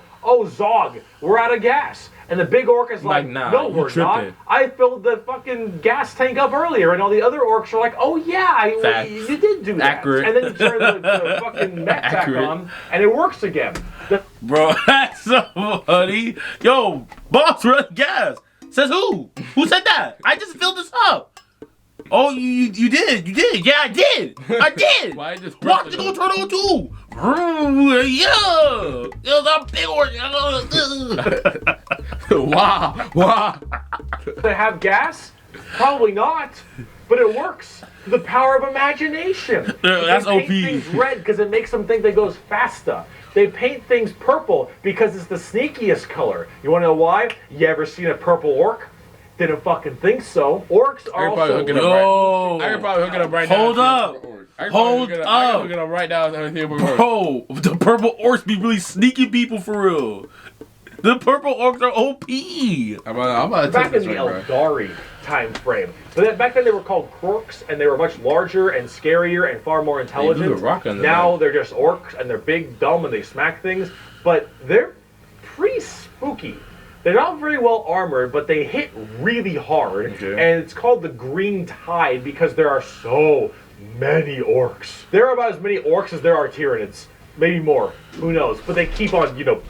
Speaker 1: Zog, we're out of gas. And the big orc is like,
Speaker 3: nah,
Speaker 1: no, we're not. I filled the fucking gas tank up earlier. And all the other orcs are like, oh, yeah, you did do that.
Speaker 3: Accurate.
Speaker 1: And then you turn the fucking mech back on, and it works again.
Speaker 2: Bro, that's so funny. Yo, boss, run gas. Says who? Who said that? I just filled this up. Oh, you did. Yeah, I did.
Speaker 3: Why just
Speaker 2: watch it go turn on too. Yeah. I'm big orc. Wow.
Speaker 1: They have gas? Probably not. But it works. The power of imagination.
Speaker 2: That's
Speaker 1: they paint things red because it makes them think they goes faster. They paint things purple because it's the sneakiest color. You want to know why? You ever seen a purple orc? Didn't fucking think so. Orcs are also...
Speaker 3: I could probably hook it up right now.
Speaker 2: Hold up. Hold
Speaker 3: I
Speaker 2: up.
Speaker 3: gotta write down everything.
Speaker 2: Bro, the purple orcs be really sneaky people for real. The purple orcs are OP.
Speaker 3: I'm about to
Speaker 1: Back
Speaker 3: take
Speaker 1: in
Speaker 3: this
Speaker 1: the
Speaker 3: right, bro.
Speaker 1: Eldari time frame. But then, back then they were called Orks, and they were much larger and scarier and far more intelligent. Now they're just orcs, and they're big, dumb, and they smack things. But they're pretty spooky. They're not very well armored, but they hit really hard. Okay. And it's called the Green Tide because there are so many orcs. There are about as many orcs as there are Tyranids. Maybe more. Who knows? But they keep on, you know,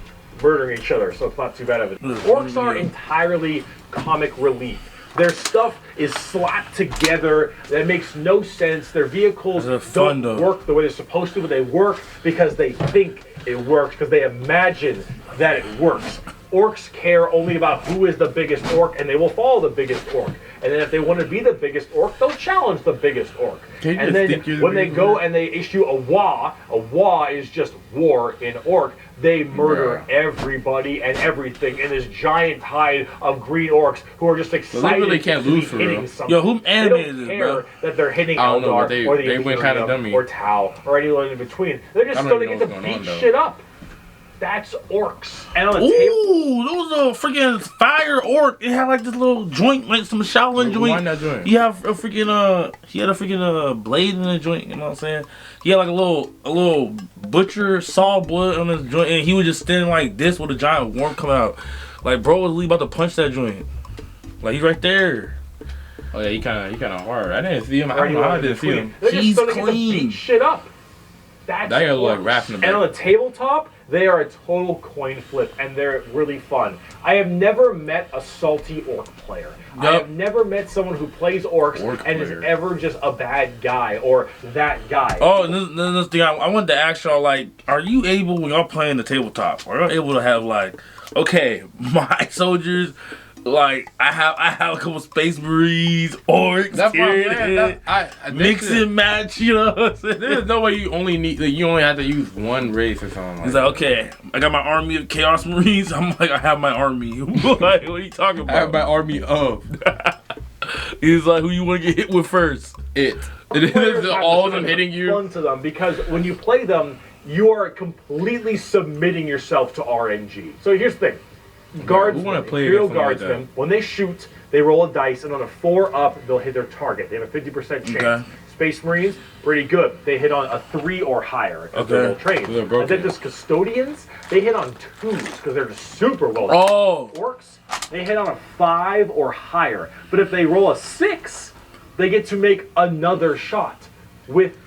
Speaker 1: murdering each other, so it's not too bad of it. Orcs are entirely comic relief. Their stuff is slapped together. That makes no sense. Their vehicles don't work the way they're supposed to, but they work because they think it works, because they imagine that it works. Orcs care only about who is the biggest orc, and they will follow the biggest orc. And then if they want to be the biggest orc, they'll challenge the biggest orc. And then when they go and they issue a WA is just war in orc, they murder everybody and everything in this giant tide of green orcs who are just excited
Speaker 3: really can't
Speaker 1: to be
Speaker 3: lose for
Speaker 1: hitting
Speaker 3: real.
Speaker 1: something.
Speaker 2: Yo, who animated
Speaker 1: they don't
Speaker 2: this,
Speaker 1: care
Speaker 2: bro?
Speaker 1: that they're hitting
Speaker 3: I don't know,
Speaker 1: Eldar
Speaker 3: but
Speaker 1: or the
Speaker 3: they went kind of dummy.
Speaker 1: or Tau or anyone in between. They're just going to get to beat shit up. That's orcs. And on the
Speaker 2: Ooh, those little freaking fire orc. It had like this little joint, like some Shaolin joint.
Speaker 3: Why that joint?
Speaker 2: He had a freaking he had a freaking blade in the joint. You know what I'm saying? He had like a little butcher saw blood on his joint, and he was just standing like this with a giant worm come out. Like bro was really about to punch that joint. Like he's right there.
Speaker 3: Oh yeah, he kind of hard. I didn't see him. I don't know how I didn't see him.
Speaker 1: They're just going to get to beat shit up. That's
Speaker 3: that guy look like Raph in the
Speaker 1: And on the tabletop, they are a total coin flip, and they're really fun. I have never met a salty orc player. Yep. I have never met someone who plays orcs and is ever just a bad guy or that guy.
Speaker 2: Oh, this thing I wanted to ask y'all, like, are you able, when y'all playing the tabletop, are y'all able to have, like, okay, my soldiers, like, I have a couple Space Marines, orcs, mix and match, you know what I'm saying?
Speaker 3: There's no way you only have to use one race or something.
Speaker 2: He's like, okay, I got my army of Chaos Marines. I'm like, I have my army. Like, what are you talking about?
Speaker 3: I have my army of.
Speaker 2: He's like, who you want to get hit with first?
Speaker 3: It is all of them hitting you.
Speaker 1: Fun to them because when you play them, you are completely submitting yourself to RNG. So here's the thing. Guardsmen, Imperial Guardsmen, when they shoot, they roll a dice, and on a 4 up, they'll hit their target. They have a 50% chance.
Speaker 2: Okay.
Speaker 1: Space Marines, pretty good. They hit on a 3 or higher because they're well trained. And then there's Custodians, they hit on 2s because they're just super well trained.
Speaker 2: Oh!
Speaker 1: Orcs, they hit on a 5 or higher. But if they roll a 6, they get to make another shot with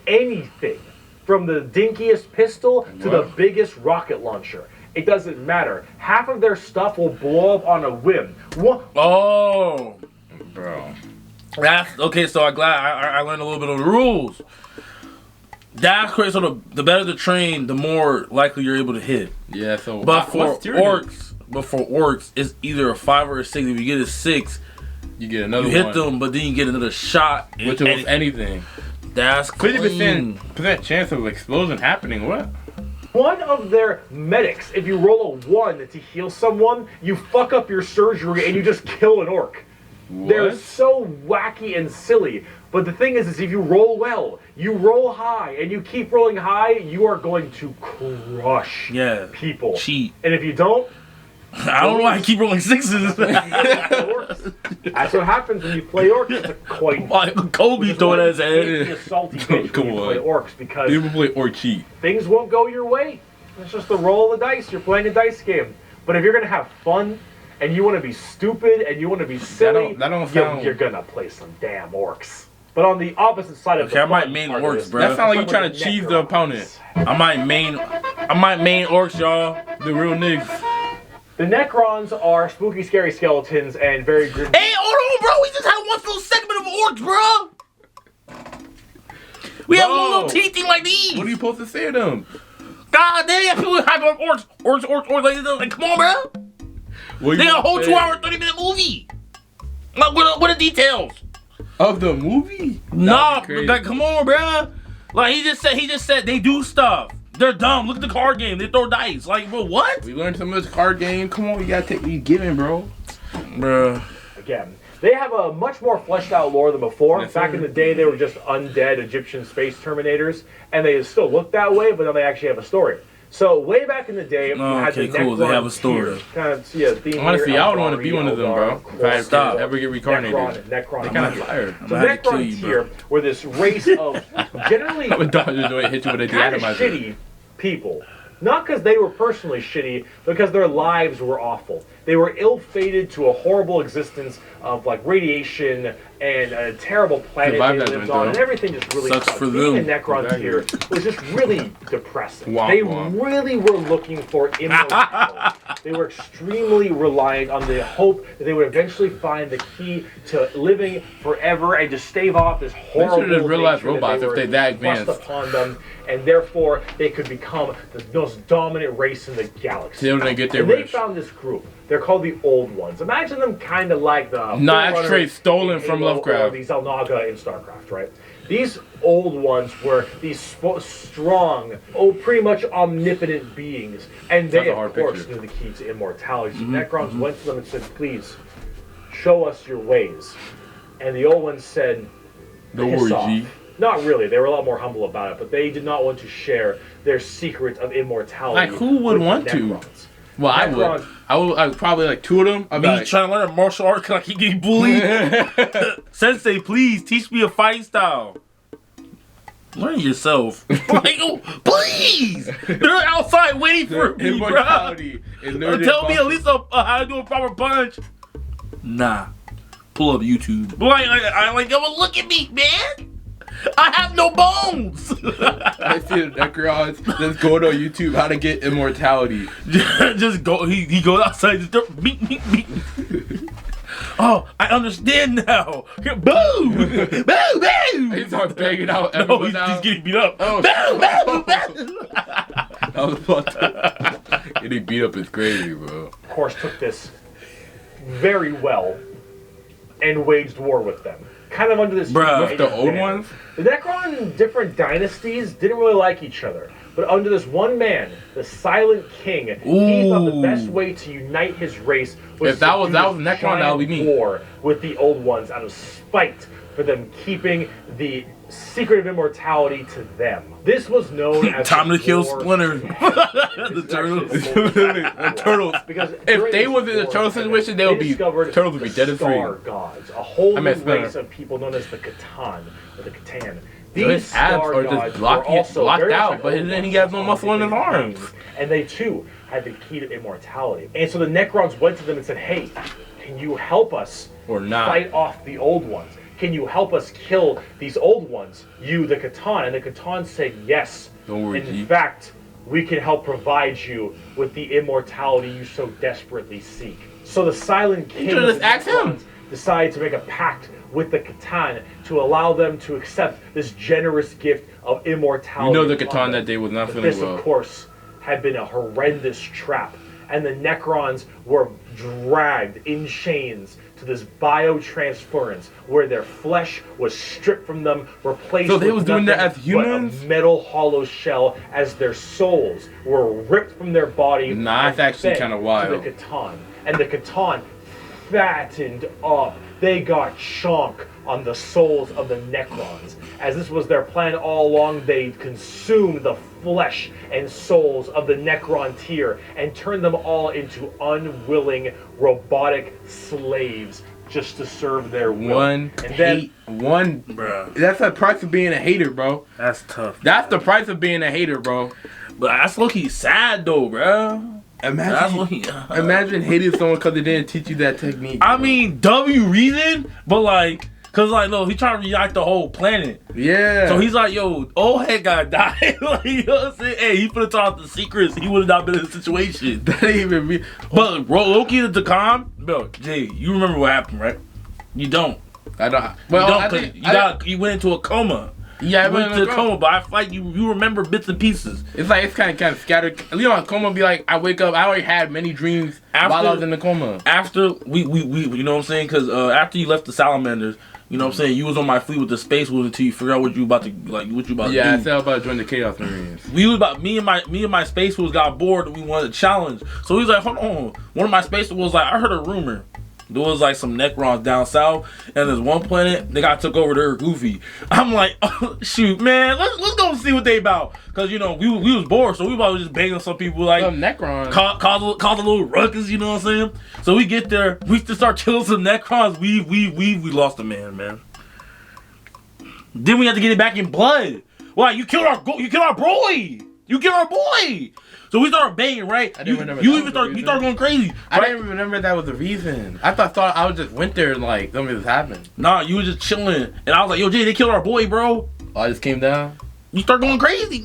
Speaker 1: anything, from the dinkiest pistol to the biggest rocket launcher. It doesn't matter. Half of their stuff will blow up on a whim.
Speaker 2: Oh,
Speaker 3: bro.
Speaker 2: That's okay. So I'm glad I learned a little bit of the rules. That's crazy. So the better the train, the more likely you're able to hit.
Speaker 3: Yeah. So,
Speaker 2: but for orcs, it's either a 5 or a 6. If you get a 6,
Speaker 3: you get another.
Speaker 2: You hit them, but then you get another shot.
Speaker 3: Which was anything.
Speaker 2: That's
Speaker 3: 50% chance of explosion happening. What?
Speaker 1: One of their medics, if you roll a 1 to heal someone, you fuck up your surgery and you just kill an orc. What? They're so wacky and silly. But the thing is if you roll well, you roll high, and you keep rolling high, you are going to crush people.
Speaker 2: Cheat.
Speaker 1: And if you don't,
Speaker 2: I don't know why I keep rolling 6s.
Speaker 1: That's what happens when you play orcs. It's a coin.
Speaker 2: Kobe throwing his head.
Speaker 1: A salty bitch when you play orcs because
Speaker 3: people play orc cheat.
Speaker 1: Things won't go your way. It's just the roll of the dice. You're playing a dice game. But if you're gonna have fun and you want to be stupid and you want to be silly, you're gonna play some damn orcs. But on the opposite side of the
Speaker 2: I might main orcs, bro.
Speaker 3: That sounds like you trying to cheese the opponent.
Speaker 2: I might main orcs, y'all. The real niggas.
Speaker 1: The Necrons are spooky, scary skeletons and very grim.
Speaker 2: Hey, hold on, bro. We just had one little segment of orcs, bro. We have one little teeth thing like these.
Speaker 3: What are you supposed to say to them?
Speaker 2: God damn, people hype on orcs. Orcs. Like, come on, bro. They got a whole 2-hour, 30-minute movie. Like, what are the details
Speaker 3: of the movie?
Speaker 2: Nah, like, come on, bro. Like he just said they do stuff. They're dumb. Look at the card game. They throw dice. Like, bro, what?
Speaker 3: We learned some of this card game. Come on, you gotta take what you giving, bro.
Speaker 2: Bruh.
Speaker 1: Again, They have a much more fleshed out lore than before. Back in the day, they were just undead Egyptian space terminators, and they still look that way, but now they actually have a story. So way back in the day, you had the
Speaker 2: cool. They have a story.
Speaker 1: Kind of see a theme.
Speaker 3: Honestly, I would want to be one of them, bro. If I ever get reincarnated.
Speaker 1: Necron.
Speaker 3: They kind of fire.
Speaker 1: So Necrons here were this race of generally
Speaker 3: I would hit you with a deatomizer.
Speaker 1: shitty people. Not because they were personally shitty, because their lives were awful. They were ill-fated to a horrible existence of like radiation and a terrible planet they lived on, and everything just really sucked. Being a Necron tier was just really depressing. They really were looking for immortality. They were extremely reliant on the hope that they would eventually find the key to living forever and just stave off this horrible
Speaker 3: nature that
Speaker 1: robots
Speaker 3: if they're that advanced
Speaker 1: upon them, and therefore they could become the most dominant race in the galaxy. They found this group. They're called the Old Ones. Imagine them kind of like the...
Speaker 3: that's straight stolen from Lovecraft.
Speaker 1: These Zelnaga in StarCraft, right? These Old Ones were these strong, pretty much omnipotent beings. And they, of course, knew the key to immortality. So Necrons went to them and said, please, show us your ways. And the Old Ones said, piss off. Not really. They were a lot more humble about it, but they did not want to share their secret of immortality.
Speaker 3: Like, who would want to? Well, I would probably like two of them.
Speaker 2: Me trying to learn a martial art because I keep getting bullied. Sensei, please teach me a fighting style. Learn yourself. Like, oh, please. They're outside waiting for me, bro. Tell me at least how to do a proper punch. Nah. Pull up YouTube. I like, look at me, man. I have no bones.
Speaker 3: I see the Necrons just go to YouTube how to get immortality.
Speaker 2: Just go. He goes outside. Just beat. Oh, I understand now. Boo! Boo! Boo!
Speaker 3: He starts banging out everyone.
Speaker 2: No, he's getting beat up.
Speaker 3: Oh,
Speaker 2: boo!
Speaker 3: I was about to... Getting beat up is crazy, bro.
Speaker 1: Of course, took this very well and waged war with them. Kind of under this...
Speaker 3: With the Old Ones?
Speaker 1: The Necron in different dynasties didn't really like each other. But under this one man, the Silent King, he thought the best way to unite his race was
Speaker 3: that was Necron, that would be me.
Speaker 1: War with the Old Ones out of spite for them keeping the secret of immortality to them. This was known as
Speaker 2: time to kill Splinter. The turtles.
Speaker 3: The turtles.
Speaker 1: Because
Speaker 3: if they was in the turtle situation, turtles would be dead and free.
Speaker 1: Star gods, a whole new race of people known as the Catan or the Catan. These
Speaker 3: abs are just blocked out, but then he has no muscle in his arms.
Speaker 1: And they too had the key to immortality. And so the Necrons went to them and said, hey, can you help us fight off the Old Ones? Can you help us kill these Old Ones? You, the Catan. And the Catan said, yes.
Speaker 3: Don't worry,
Speaker 1: in fact, we can help provide you with the immortality you so desperately seek. So the Silent King decided to make a pact with the Catan to allow them to accept this generous gift of immortality.
Speaker 3: You know the Catan that day was not feeling well.
Speaker 1: This, of course, had been a horrendous trap. And the Necrons were dragged in chains to this biotransference where their flesh was stripped from them, replaced with nothing but a metal hollow shell, as their souls were ripped from their body.
Speaker 3: It's actually kind of wild.
Speaker 1: To the Catan. And the Catan fattened up. They got chonk on the souls of the Necrons. As this was their plan all along, they consumed the flesh and souls of the Necron tier and turned them all into unwilling robotic slaves just to serve their will.
Speaker 3: That's the price of being a hater, bro.
Speaker 2: That's tough.
Speaker 3: That's the price of being a hater, bro.
Speaker 2: But that's low-key sad though, bro.
Speaker 3: Imagine hating someone because they didn't teach you that technique.
Speaker 2: I mean, reason, but like, cause like, no, he trying to react the whole planet.
Speaker 3: Yeah.
Speaker 2: So he's like, yo, old head guy died. Like, you know what I'm saying? Hey, he put it out the secrets. He would have not been in the situation.
Speaker 3: That ain't even me.
Speaker 2: But Loki the Decom, bro, Jay, you remember what happened, right? You don't.
Speaker 3: I don't. Well,
Speaker 2: you went into a coma.
Speaker 3: Yeah, I
Speaker 2: went to a coma, but I feel like you remember bits and pieces.
Speaker 3: It's like it's kind of scattered. You know, a coma be like, I wake up, I already had many dreams while I was in the coma.
Speaker 2: After we you know what I'm saying? Because after you left the salamanders, you know what I'm saying, you was on my fleet with the space wolves until you figure out what you about to do.
Speaker 3: Yeah, I said I was about to join the Chaos Marines.
Speaker 2: Me and my space wolves got bored and we wanted a challenge. So he's like, hold on. One of my space wolves was like, I heard a rumor there was like some Necrons down south, and there's one planet they got took over. They're goofy. I'm like, oh, shoot, man, let's go see what they about. Cause you know we was bored, so we about to just bang on some people like
Speaker 3: Necrons.
Speaker 2: Cause a little ruckus, you know what I'm saying? So we get there, we just start killing some Necrons. We lost a man. Then we had to get it back in blood. Why you killed our boy? You killed our boy. So we started banging, right?
Speaker 3: I didn't remember
Speaker 2: You start going crazy. Right?
Speaker 3: I didn't even remember that was the reason. I thought I was just went there and like something just happened.
Speaker 2: Nah, you were just chilling, and I was like, yo, Jay, they killed our boy, bro.
Speaker 3: Oh, I just came down.
Speaker 2: You start going crazy.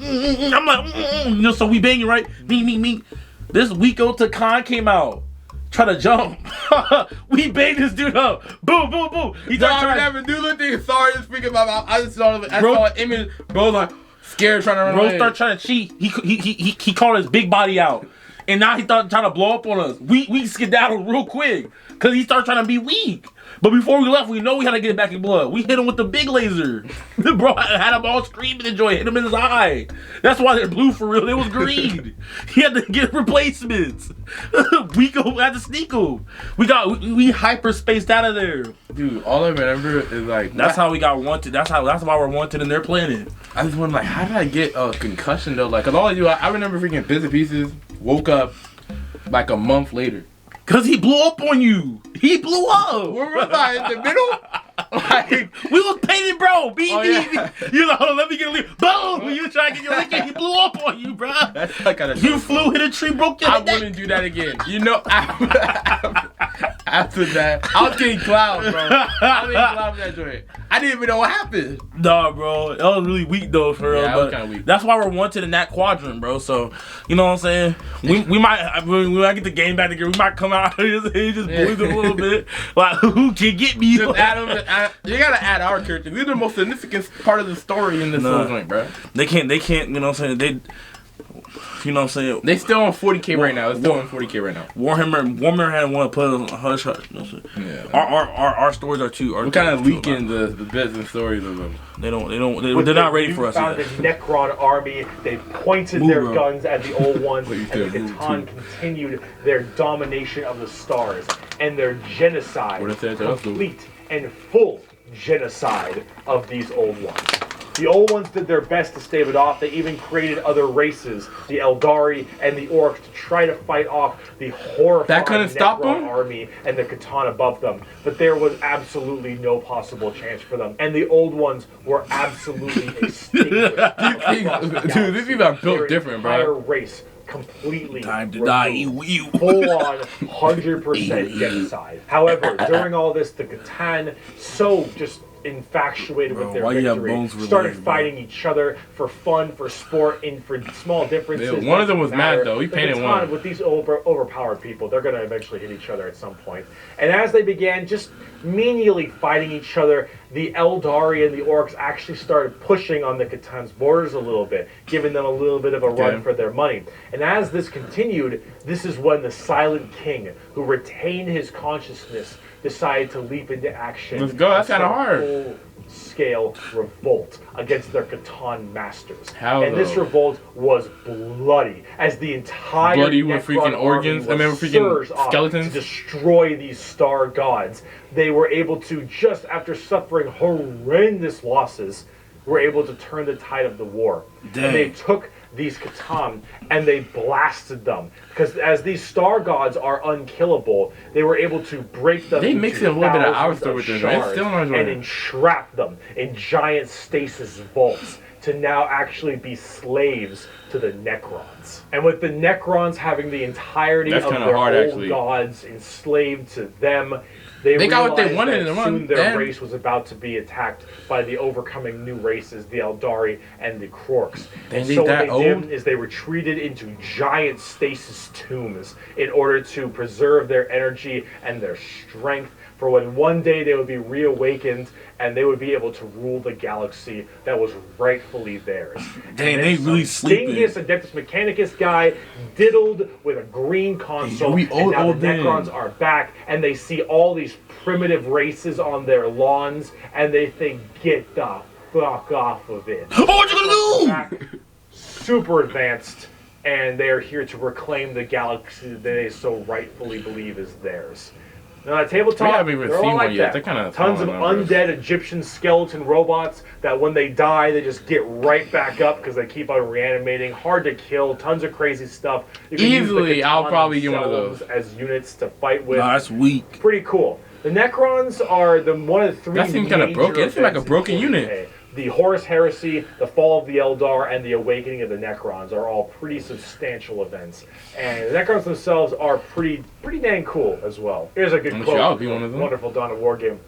Speaker 2: I'm like, you know, so we banging, right? Me. This Wiko Takan came out. Try to jump. We banged this dude up. Boom. He started
Speaker 3: never do the thing. Sorry to speak about my. I just saw an image. Bro, like scared trying to run away.
Speaker 2: Bro started trying to cheat. He called his big body out. And now he started trying to blow up on us. We skedaddled real quick. Because he started trying to be weak. But before we left, we know we had to get it back in blood. We hit him with the big laser. Bro had him all screaming and joy. Hit him in his eye. That's why they're blue for real. It was green. He had to get replacements. We had to sneak him. We hyper spaced out of there.
Speaker 3: Dude, all I remember is like
Speaker 2: that's how we got wanted. That's why we're wanted in their planet.
Speaker 3: I just wonder like how did I get a concussion though? Like, cause all I do, I remember freaking bits and pieces. Woke up like a month later.
Speaker 2: Cause he blew up on you. He blew up.
Speaker 3: Where was I in the middle? Like
Speaker 2: we was painted, bro. Beep. You know, let me get a lead. Boom.
Speaker 3: What?
Speaker 2: You try to get your lick in, he blew up on you, bro.
Speaker 3: That's like
Speaker 2: you flew, hit a tree, broke your
Speaker 3: I
Speaker 2: neck.
Speaker 3: wouldn't do that again. You know, after that, I was getting cloud, bro. I was getting cloud for that joint. I didn't even know what happened.
Speaker 2: Nah, bro. That was really weak though, for real.
Speaker 3: Yeah,
Speaker 2: But
Speaker 3: kind of weak.
Speaker 2: that's why we're wanted in that quadrant, bro. So you know what I'm saying? We might when I get the game back together, we might come out and just bully them a little bit. Like who can get me?
Speaker 3: Just add them. You gotta add our characters. These are the most significant part of the story in this whole joint, bro.
Speaker 2: They can't. You know what I'm saying? You know what I'm saying?
Speaker 3: They still on 40k right now. It's still on 40k right now.
Speaker 2: Warhammer had want to put on hush. You know
Speaker 3: yeah.
Speaker 2: Our stories are too.
Speaker 3: We're kind of leaking the bits and stories of them.
Speaker 2: They're not ready for us yet.
Speaker 1: The Necron army, they pointed their guns at the old ones, and the Catan continued their domination of the stars and their genocide, complete and full genocide of these old ones. The old ones did their best to stave it off. They even created other races, the Eldari and the Orks, to try to fight off the horrifying Necron army and the Catan above them. But there was absolutely no possible chance for them. And the old ones were absolutely extinguished.
Speaker 3: Dude, these people are built different, bro.
Speaker 1: Their entire race completely
Speaker 2: time to die.
Speaker 1: Full on 100% genocide. However, during all this, the Catan so just infatuated with their victory, started fighting each other for fun, for sport, and for small differences.
Speaker 3: Yeah, one of them was mad though. He painted one.
Speaker 1: With these overpowered people, they're going to eventually hit each other at some point. And as they began just menially fighting each other, the Eldari and the Orks actually started pushing on the Catan's borders a little bit, giving them a little bit of a run for their money. And as this continued, this is when the Silent King, who retained his consciousness, decided to leap into action.
Speaker 3: Let's go. That's kind of hard.
Speaker 1: Full-scale revolt against their Catan masters.
Speaker 3: How
Speaker 1: and this revolt was bloody, as the entire
Speaker 3: bloody with freaking organs. I remember freaking skeletons
Speaker 1: to destroy these star gods. They were able to, just after suffering horrendous losses, were able to turn the tide of the war.
Speaker 2: Dang.
Speaker 1: And they took these Catan and they blasted them, because as these star gods are unkillable, they were able to break them.
Speaker 3: They mix in a little bit of our story with this, right?
Speaker 1: And entrap them in giant stasis vaults to now actually be slaves to the Necrons. And with the Necrons having the entirety of their old gods enslaved to them, they got what they wanted, and soon their race was about to be attacked by the overcoming new races, the Eldari and the Krorks. And so what they did is they retreated into giant stasis tombs in order to preserve their energy and their strength for when one day they would be reawakened and they would be able to rule the galaxy that was rightfully theirs.
Speaker 2: Dang, they really sleeping.
Speaker 1: Dingus Adeptus Mechanicus guy diddled with a green console, and now the Necrons are back, and they see all these primitive races on their lawns, and they think, get the fuck off of it.
Speaker 2: Oh, what you gonna
Speaker 1: do? Super advanced, and they are here to reclaim the galaxy that they so rightfully believe is theirs. Now, at tabletop,
Speaker 3: We haven't even
Speaker 1: they're
Speaker 3: seen
Speaker 1: all
Speaker 3: one
Speaker 1: like
Speaker 3: yet.
Speaker 1: that.
Speaker 3: They're kinda
Speaker 1: Tons of
Speaker 3: small numbers.
Speaker 1: undead Egyptian skeleton robots that when they die, they just get right back up because they keep on reanimating. Hard to kill. Tons of crazy stuff. You can
Speaker 3: Easily,
Speaker 1: use the
Speaker 3: I'll
Speaker 1: katana
Speaker 3: probably get one of
Speaker 1: themselves
Speaker 3: those.
Speaker 1: as units to fight with.
Speaker 2: Nah, that's weak.
Speaker 1: Pretty cool. The Necrons are one of the three.
Speaker 3: That seems kinda
Speaker 1: major
Speaker 3: broken. It seems like a
Speaker 1: events
Speaker 3: broken
Speaker 1: in
Speaker 3: unit.
Speaker 1: 40K. The Horus Heresy, the Fall of the Eldar, and the Awakening of the Necrons are all pretty substantial events. And the Necrons themselves are pretty dang cool as well. Here's a good
Speaker 3: I'm
Speaker 1: quote.
Speaker 3: sure I'll be one of them.
Speaker 1: Wonderful Dawn of War game.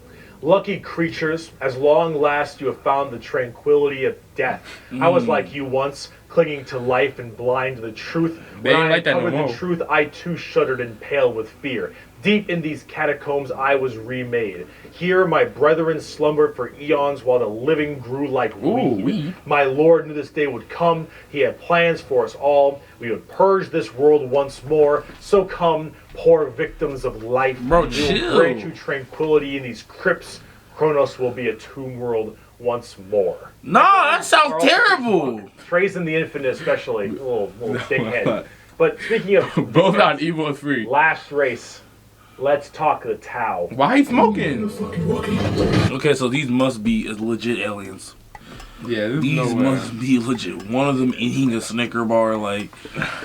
Speaker 1: Lucky creatures, as long last you have found the tranquility of death. I was like you once, clinging to life and blind to the truth.
Speaker 3: They
Speaker 1: When
Speaker 3: ain't
Speaker 1: I
Speaker 3: like that no
Speaker 1: uncovered
Speaker 3: more.
Speaker 1: the truth, I too shuddered and paled with fear. Deep in these catacombs I was remade. Here my brethren slumbered for eons while the living grew like weed. My Lord knew this day would come. He had plans for us all. We would purge this world once more. So come, poor victims of life.
Speaker 2: Bro,
Speaker 1: We
Speaker 2: chill.
Speaker 1: will grant you tranquility in these crypts. Kronos will be a tomb world once more.
Speaker 2: Nah, that sounds terrible.
Speaker 1: Trace in the Infinite especially. Little big head. But speaking of
Speaker 3: Both on evil and free.
Speaker 1: last race, let's talk the Tau.
Speaker 3: Why he smoking?
Speaker 2: Okay, so these must be legit aliens.
Speaker 3: Yeah, this is
Speaker 2: These
Speaker 3: nowhere.
Speaker 2: must be legit. One of them eating a Snicker bar, like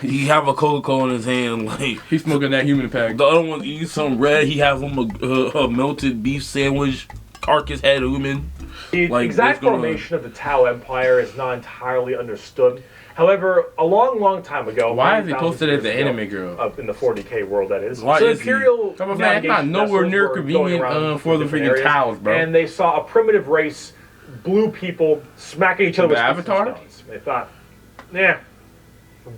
Speaker 2: he have a Coca-Cola in his hand, like
Speaker 3: He's smoking that human pack.
Speaker 2: the other one eating some red. He have him a melted beef sandwich, carcass head human.
Speaker 1: The
Speaker 2: Like,
Speaker 1: exact
Speaker 2: what's going on?
Speaker 1: formation of the Tau Empire is not entirely understood. However, a long time ago,
Speaker 3: Why is he
Speaker 1: 90,000
Speaker 3: posted as the
Speaker 1: years ago,
Speaker 3: anime girl?
Speaker 1: in the 40k world, that is.
Speaker 2: Why
Speaker 1: so
Speaker 2: is he?
Speaker 1: Imperial
Speaker 3: Come on, man, it's not
Speaker 1: navigation
Speaker 3: nowhere
Speaker 1: vessels
Speaker 3: near
Speaker 1: were going
Speaker 3: convenient
Speaker 1: around
Speaker 3: for the
Speaker 1: different
Speaker 3: freaking
Speaker 1: areas,
Speaker 3: Taus, bro.
Speaker 1: And they saw a primitive race, blue people, smacking each other
Speaker 3: The
Speaker 1: with sticks and
Speaker 3: Avatar?
Speaker 1: stones. They thought, yeah,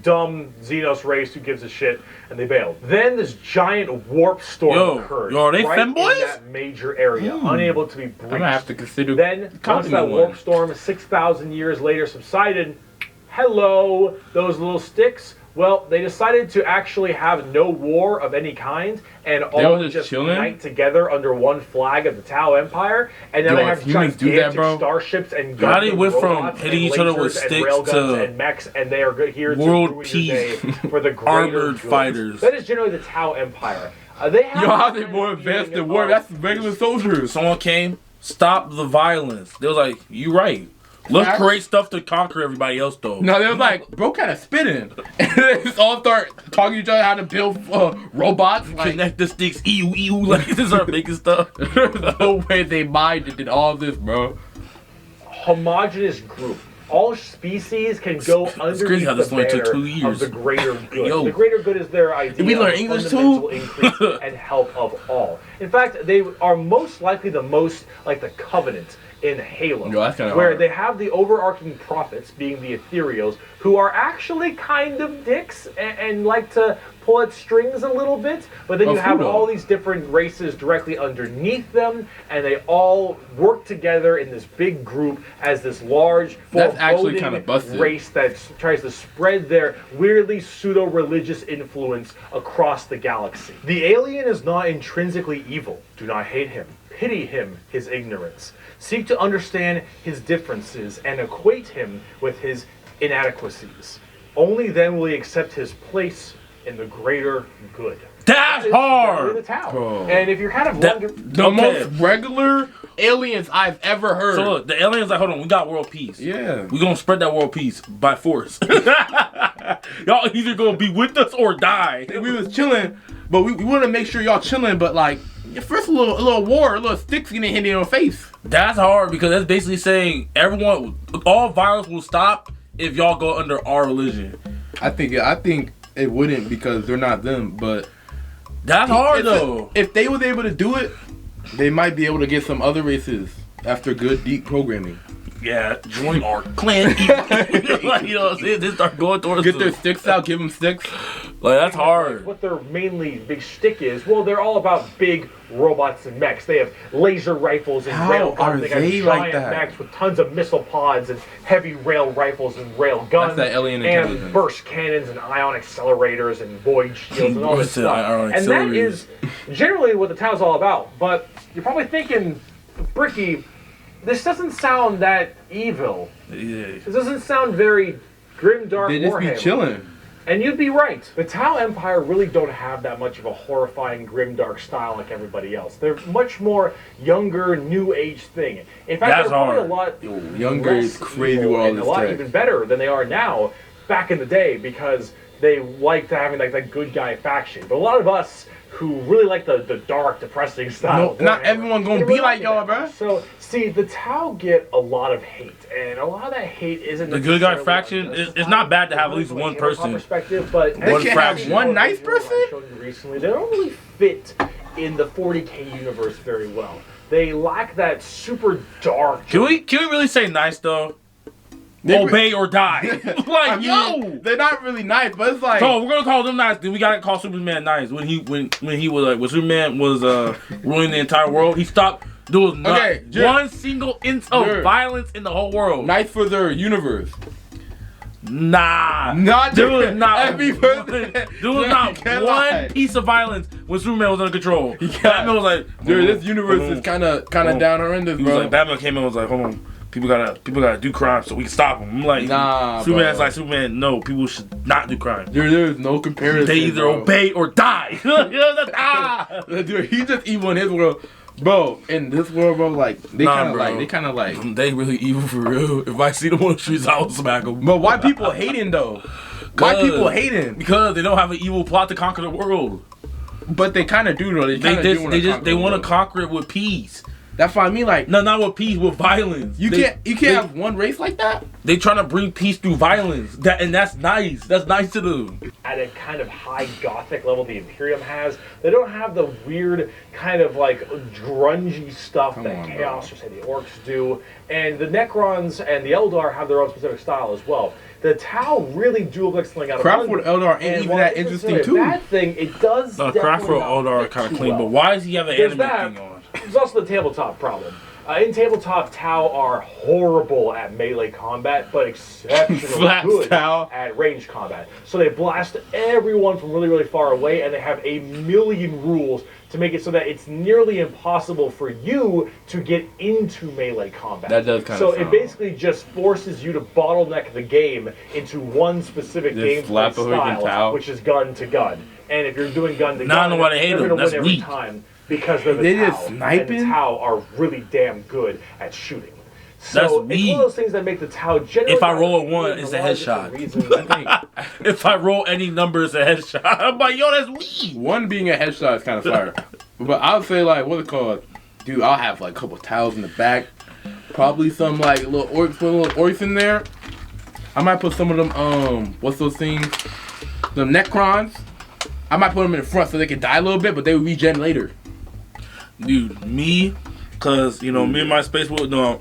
Speaker 1: dumb Xenos race who gives a shit, and they bailed. Then this giant warp storm occurred.
Speaker 2: Yo, are they
Speaker 1: right
Speaker 2: femboys?
Speaker 1: in that major area, unable to be breached.
Speaker 3: I'm gonna have to consider.
Speaker 1: Then, once
Speaker 3: copying
Speaker 1: that
Speaker 3: one.
Speaker 1: warp storm 6,000 years later subsided, hello, those little sticks. Well, they decided to actually have no war of any kind and all
Speaker 3: were just chilling?
Speaker 1: unite together under one flag of the Tau Empire. And now
Speaker 3: Yo,
Speaker 1: they
Speaker 3: if
Speaker 1: have
Speaker 3: humans do that,
Speaker 1: gigantic
Speaker 3: bro.
Speaker 1: starships and
Speaker 2: How they
Speaker 1: guns
Speaker 2: went
Speaker 1: and
Speaker 2: from
Speaker 1: robots
Speaker 2: hitting
Speaker 1: and
Speaker 2: each other with
Speaker 1: lasers and
Speaker 2: sticks
Speaker 1: railguns
Speaker 2: to
Speaker 1: and mechs, and they are here to
Speaker 2: world
Speaker 1: ruin
Speaker 2: peace,
Speaker 1: your day for the greater
Speaker 2: armored
Speaker 1: good.
Speaker 2: fighters.
Speaker 1: That is generally the Tau Empire. They have
Speaker 3: Yo, how
Speaker 1: this
Speaker 3: they
Speaker 1: kind
Speaker 3: more
Speaker 1: of
Speaker 3: advanced
Speaker 1: feeling
Speaker 3: than war?
Speaker 1: of-
Speaker 3: That's regular soldiers.
Speaker 2: Someone came, stopped the violence. They was like, "You right. Let's create stuff to conquer everybody else, though."
Speaker 3: No, they was like, bro, kind of spitting. And they just all start talking to each other how to build robots. Like,
Speaker 2: Connect the sticks, ew, like they start making stuff.
Speaker 3: there's no way they mind and did all this, bro.
Speaker 1: Homogeneous group. All species can go underneath
Speaker 2: crazy how this
Speaker 1: the
Speaker 2: only took
Speaker 1: banner
Speaker 2: 2 years.
Speaker 1: of the greater good.
Speaker 2: Yo.
Speaker 1: The greater good is their idea
Speaker 2: Did we learn
Speaker 1: of
Speaker 2: English
Speaker 1: fundamental
Speaker 2: too?
Speaker 1: increase and help of all. In fact, they are most likely the most like the Covenant in Halo,
Speaker 3: Yo, that's kinda
Speaker 1: where
Speaker 3: hard.
Speaker 1: they have the overarching prophets, being the Ethereals, who are actually kind of dicks and like to pull at strings a little bit, but then you have all these different races directly underneath them, and they all work together in this big group as this large,
Speaker 3: That's actually
Speaker 1: foreboding
Speaker 3: kinda busted.
Speaker 1: race that tries to spread their weirdly pseudo-religious influence across the galaxy. The alien is not intrinsically evil. Do not hate him. Pity him, his ignorance. Seek to understand his differences and equate him with his inadequacies. Only then will he accept his place in the greater good.
Speaker 2: That's
Speaker 1: That is
Speaker 2: hard.
Speaker 1: generally the Tau.
Speaker 3: Bro.
Speaker 1: And if you're kind of
Speaker 2: That-
Speaker 1: wondering,
Speaker 3: The
Speaker 2: Okay.
Speaker 3: most regular aliens I've ever heard.
Speaker 2: So look, the aliens like, hold on, we got world peace.
Speaker 3: Yeah.
Speaker 2: We gonna spread that world peace by force. Y'all either gonna be with us or die.
Speaker 3: We was chilling, but we want to make sure y'all chilling. But like, first a little war, a little sticks getting hit in your face.
Speaker 2: That's hard because that's basically saying all violence will stop if y'all go under our religion.
Speaker 3: I think it wouldn't because they're not them. But
Speaker 2: That's hard though.
Speaker 3: If they was able to do it, they might be able to get some other races after good deep programming.
Speaker 2: Yeah, join our clan. Like, you know what I'm saying? They start going towards
Speaker 3: Get their
Speaker 2: them.
Speaker 3: sticks out, give them sticks.
Speaker 2: Like that's hard.
Speaker 1: what their mainly big shtick is, well, they're all about big robots and mechs. They have laser rifles and
Speaker 3: How
Speaker 1: rail
Speaker 3: are
Speaker 1: guns. They got
Speaker 3: they
Speaker 1: giant
Speaker 3: like that?
Speaker 1: mechs with tons of missile pods and heavy rail rifles and rail guns.
Speaker 3: That's that alien
Speaker 1: and
Speaker 3: intelligence.
Speaker 1: burst cannons and ion accelerators and void shields and all this
Speaker 2: Burst and
Speaker 1: stuff.
Speaker 2: ion
Speaker 1: And that
Speaker 2: accelerators.
Speaker 1: is generally what the Tau's all about. But you're probably thinking, Bricky, this doesn't sound that evil.
Speaker 2: Yeah.
Speaker 1: This doesn't sound very grim, dark
Speaker 3: They just be
Speaker 1: Warhammer.
Speaker 3: chilling.
Speaker 1: And you'd be right. The Tau Empire really don't have that much of a horrifying, grimdark style like everybody else. They're much more younger, new age thing. In fact, they're probably a lot
Speaker 3: younger is crazy with all
Speaker 1: and
Speaker 3: this
Speaker 1: a lot
Speaker 3: tech.
Speaker 1: even better than they are now back in the day because they liked having like that good guy faction. But a lot of us who really like the dark, depressing style.
Speaker 3: No, not everyone gonna be like y'all, bro.
Speaker 1: So, see, the Tau get a lot of hate, and a lot of that hate isn't
Speaker 2: the good guy faction. It's not bad to have at least one person.
Speaker 1: Perspective, but
Speaker 3: one faction, one nice person.
Speaker 1: Recently, they don't really fit in the 40k universe very well. They lack that super dark.
Speaker 2: Can we really say nice though? Obey or die. Like,
Speaker 3: I mean, they're not really nice, but it's like.
Speaker 2: So we're gonna call them nice. Then we gotta call Superman nice. When he was like, when Superman was ruining the entire world, he stopped doing one single inch of violence in the whole world.
Speaker 3: Nice for their universe.
Speaker 2: Nah, there was not one piece of violence when Superman was under control. Batman was like,
Speaker 3: dude, this universe is kind of down horrendous, bro.
Speaker 2: He was like, Batman came in and was like, hold on. People gotta do crime so we can stop them. I'm like,
Speaker 3: nah,
Speaker 2: Superman's
Speaker 3: bro.
Speaker 2: like, Superman, no, people should not do crime.
Speaker 3: Dude, there's no comparison.
Speaker 2: They either obey or die.
Speaker 3: Dude, he's just evil in his world. Bro, in this world, bro, like, they kind of like.
Speaker 2: They really evil for real. If I see them on the streets, I'll smack them.
Speaker 3: But why people hating, though? Why people hating?
Speaker 2: Because they don't have an evil plot to conquer the world.
Speaker 3: But they kind of do, though. They
Speaker 2: want to conquer it with peace.
Speaker 3: That's what I mean, like.
Speaker 2: No, not with peace, with violence.
Speaker 3: You can't have one race like that?
Speaker 2: They trying to bring peace through violence. And that's nice. That's nice to them.
Speaker 1: At a kind of high gothic level the Imperium has, they don't have the weird kind of like grungy stuff that Chaos or say the Orks do. And the Necrons and the Eldar have their own specific style as well. The Tau really do look like something out of
Speaker 3: CRAFTWORLD Eldar ain't even that interesting too.
Speaker 1: That thing, it does.
Speaker 2: No, CRAFTWORLD Eldar are kind of clean, but why does he have an anime thing on?
Speaker 1: There's also the tabletop problem. In tabletop, Tau are horrible at melee combat, but exceptionally good at range combat. So they blast everyone from really, really far away, and they have a million rules to make it so that it's nearly impossible for you to get into melee combat.
Speaker 3: That does kind of
Speaker 1: So it basically just forces you to bottleneck the game into one specific gameplay style, which is gun to gun. And if you're doing gun to gun,
Speaker 2: I know why they hate
Speaker 1: you're
Speaker 2: them.
Speaker 1: going to
Speaker 2: That's
Speaker 1: win every
Speaker 2: weak.
Speaker 1: time. Because they're
Speaker 3: they
Speaker 1: the Tau,
Speaker 3: just sniping?
Speaker 1: and the Tau are really damn good at shooting. So
Speaker 2: That's
Speaker 1: it's
Speaker 2: weak.
Speaker 1: one of those things that make the Tau generally.
Speaker 2: If I roll a 1, it's a headshot. If I roll any number, it's a headshot. I'm like, yo, that's weak.
Speaker 3: 1 being a headshot is kind of fire. But I would say, like, what's it called? Dude, I'll have like a couple Taus in the back. Probably some like little orcs in there. I might put some of them, what's those things? The Necrons. I might put them in the front so they can die a little bit, but they will regen later.
Speaker 2: Dude, me, cause you know me and my space wolf. No,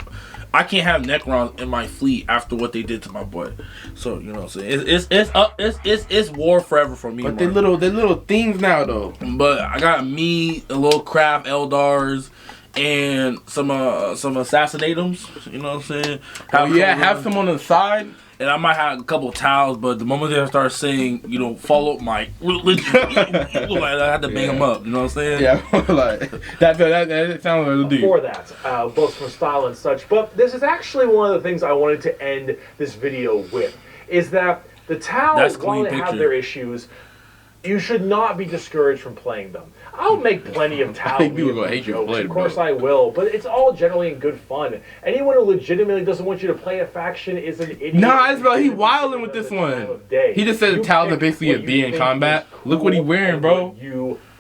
Speaker 2: I can't have Necrons in my fleet after what they did to my boy. So you know, what I'm saying it's war forever for me.
Speaker 3: But they're little things now though.
Speaker 2: But I got me a little craft Eldars and some assassinatums. You know what I'm saying?
Speaker 3: Have some on the side.
Speaker 2: And I might have a couple towels, but the moment they start saying, you know, follow my religion, I have to bang them up. You know what I'm saying?
Speaker 3: Yeah, like that sounds like a dude.
Speaker 1: For that, both from style and such. But this is actually one of the things I wanted to end this video with, is that the Tau, while they have their issues, you should not be discouraged from playing them. I'll make plenty of Tau jokes, of course I will, but it's all generally in good fun. Anyone who legitimately doesn't want you to play a faction is an idiot.
Speaker 3: Nah, bro, he wilding with this one. He just said the Taus are basically a B in combat. Look what he wearing, bro.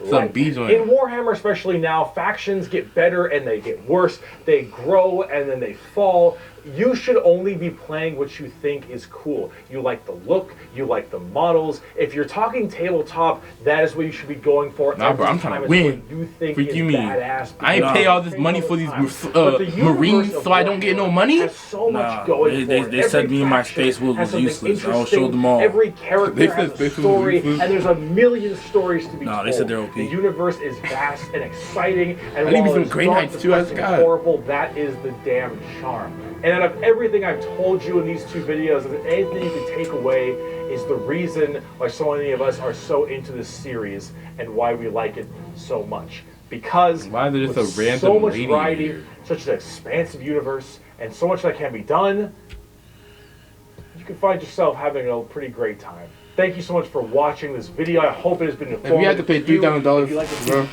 Speaker 3: Some bees on
Speaker 1: in Warhammer, especially now, factions get better and they get worse. They grow and then they fall. You should only be playing what you think is cool. You like the look, you like the models. If you're talking tabletop, that is what you should be going for.
Speaker 3: Nah, bro, I'm trying to win.
Speaker 1: You think
Speaker 3: Freak
Speaker 1: is
Speaker 3: you mean?
Speaker 1: Badass.
Speaker 3: I ain't pay all this money for these Marines so I don't get no money?
Speaker 1: Has so much going for it.
Speaker 2: They said me and my space wolf was useless. I'll show them all.
Speaker 1: Every character has a story, and there's a million stories to be told.
Speaker 2: They said they're OP.
Speaker 1: The universe is vast and exciting, and
Speaker 3: I
Speaker 1: while
Speaker 3: some
Speaker 1: it's
Speaker 3: Grey
Speaker 1: dark,
Speaker 3: Knights too, I
Speaker 1: depressing, and horrible, that is the damn charm. And out of everything I've told you in these 2 videos, if anything you can take away is the reason why so many of us are so into this series and why we like it so much. Because
Speaker 3: why is there just a random
Speaker 1: so much variety, such an expansive universe, and so much that can be done, you can find yourself having a pretty great time. Thank you so much for watching this video. I hope it has been informative.
Speaker 3: If you had to pay $3,000,
Speaker 1: like
Speaker 3: bro,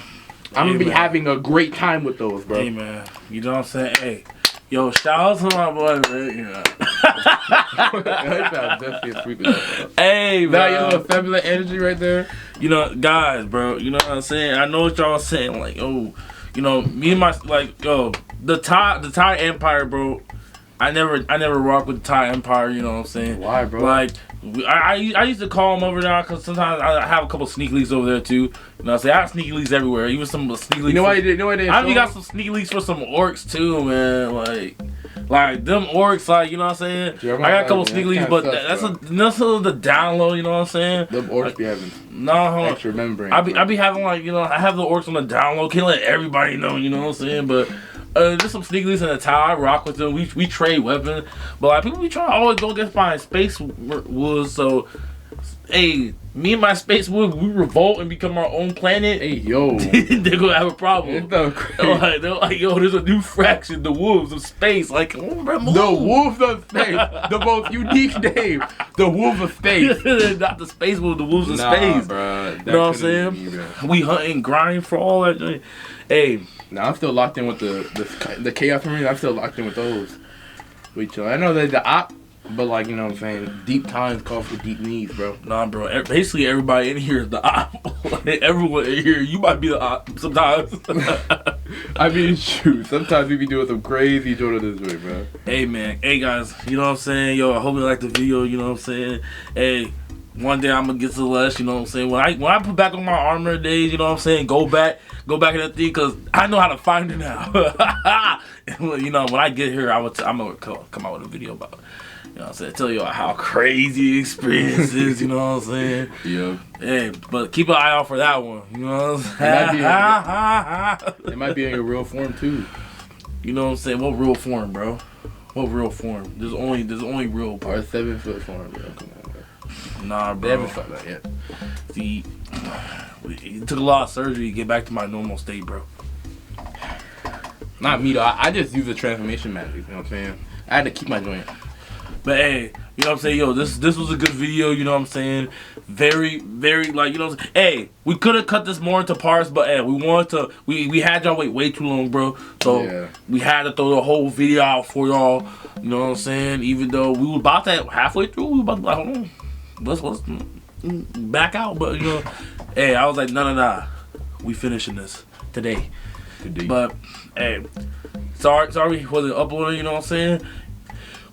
Speaker 3: I'm gonna be having a great time with those, bro.
Speaker 2: Hey man, you know what I'm saying? Hey, yo, shout out to my boy, man. You know. Hey,
Speaker 3: that
Speaker 2: man.
Speaker 3: your little feminine energy right there.
Speaker 2: You know, guys, bro. You know what I'm saying? I know what y'all saying. Like, oh, you know, me and my the Thai Empire, bro. I never rock with the Thai Empire. You know what I'm saying?
Speaker 3: Why, bro?
Speaker 2: Like, I used to call them over there because sometimes I have a couple sneak leaks over there too. You know what I'm saying? I have sneak leaks everywhere. Even some sneak leaks.
Speaker 3: You know why you did? You know why they?
Speaker 2: I even got some sneak leaks for some orcs too, man. Like them orcs, like, you know what I'm saying?
Speaker 3: Yeah,
Speaker 2: I got a couple sneak leaks, but that's the download. You know what I'm saying?
Speaker 3: Them orcs be having extra membrane.
Speaker 2: I be having, like, you know, I have the orcs on the download. Can't let everybody know, you know what I'm saying? But there's some sneak leaks in the tower. I rock with them. We trade weapons, but like people be trying to always go against my space wolves. So, hey, me and my space wolves, we revolt and become our own planet.
Speaker 3: Hey, yo,
Speaker 2: they're gonna have a problem.
Speaker 3: They're
Speaker 2: like, yo, there's a new fraction, the wolves of space. Like, come on, bro, move.
Speaker 3: The wolves of space, the most unique name, the wolves of space.
Speaker 2: Not the space wolves, the wolves of space,
Speaker 3: bro.
Speaker 2: You know what I'm saying? We hunt and grind for all that. Hey.
Speaker 3: Now I'm still locked in with the Chaos Marines. I'm still locked in with those. I know they're the op, but like, you know what I'm saying, deep times call for deep needs, bro.
Speaker 2: Nah, bro. Basically, everybody in here is the op. Everyone in here, you might be the op sometimes.
Speaker 3: I mean, shoot. Sometimes we be doing some crazy shit this way, bro.
Speaker 2: Hey, man. Hey, guys. You know what I'm saying? Yo, I hope you like the video. You know what I'm saying? Hey. One day I'm gonna get Celeste, you know what I'm saying? When I put back on my armor days, you know what I'm saying? Go back in that thing, cause I know how to find her now. You know, when I get here, I'm gonna come out with a video about it. You know what I'm saying? Tell you how crazy the experience is, you know what I'm saying?
Speaker 3: Yeah.
Speaker 2: Hey, but keep an eye out for that one. You know what I'm saying?
Speaker 3: It might be in your real form too.
Speaker 2: You know what I'm saying? What real form, bro? What real form? There's only real
Speaker 3: Or 7 foot form, bro. Come on.
Speaker 2: Nah, bro.
Speaker 3: They haven't thought that yet.
Speaker 2: See, it took a lot of surgery to get back to my normal state, bro.
Speaker 3: Not me, though. I just use the transformation magic, you know what I'm saying? I had to keep my joint.
Speaker 2: But hey, you know what I'm saying? Yo, this was a good video, you know what I'm saying? Very, very, like, you know what I'm saying? Hey, we could have cut this more into parts, but hey, we had y'all wait way too long, bro. So
Speaker 3: yeah.
Speaker 2: We had to throw the whole video out for y'all, you know what I'm saying? Even though we were about that halfway through, we were about to, like, hold on. Let's back out, but you know, hey, I was like, nah, we finishing this today. But hey, sorry wasn't uploading. You know what I'm saying?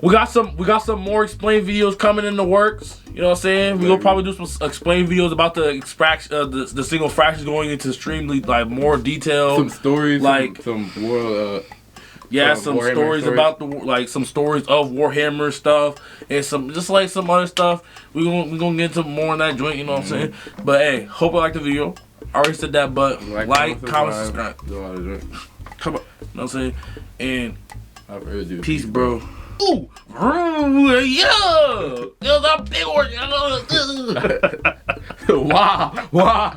Speaker 2: We got some more explain videos coming in the works. You know what I'm saying? We gonna probably do some explain videos about the single fractions going into extremely like more detail.
Speaker 3: Some stories,
Speaker 2: like
Speaker 3: some world.
Speaker 2: Yeah, some stories about some stories of Warhammer stuff and some other stuff. We gonna get into more on that joint, you know what I'm saying? But hey, hope you like the video. I already said that, but like, comment, subscribe. Come on, you know what I'm saying? And peace, bro. Ooh, yeah, there's a big one.
Speaker 3: Wow.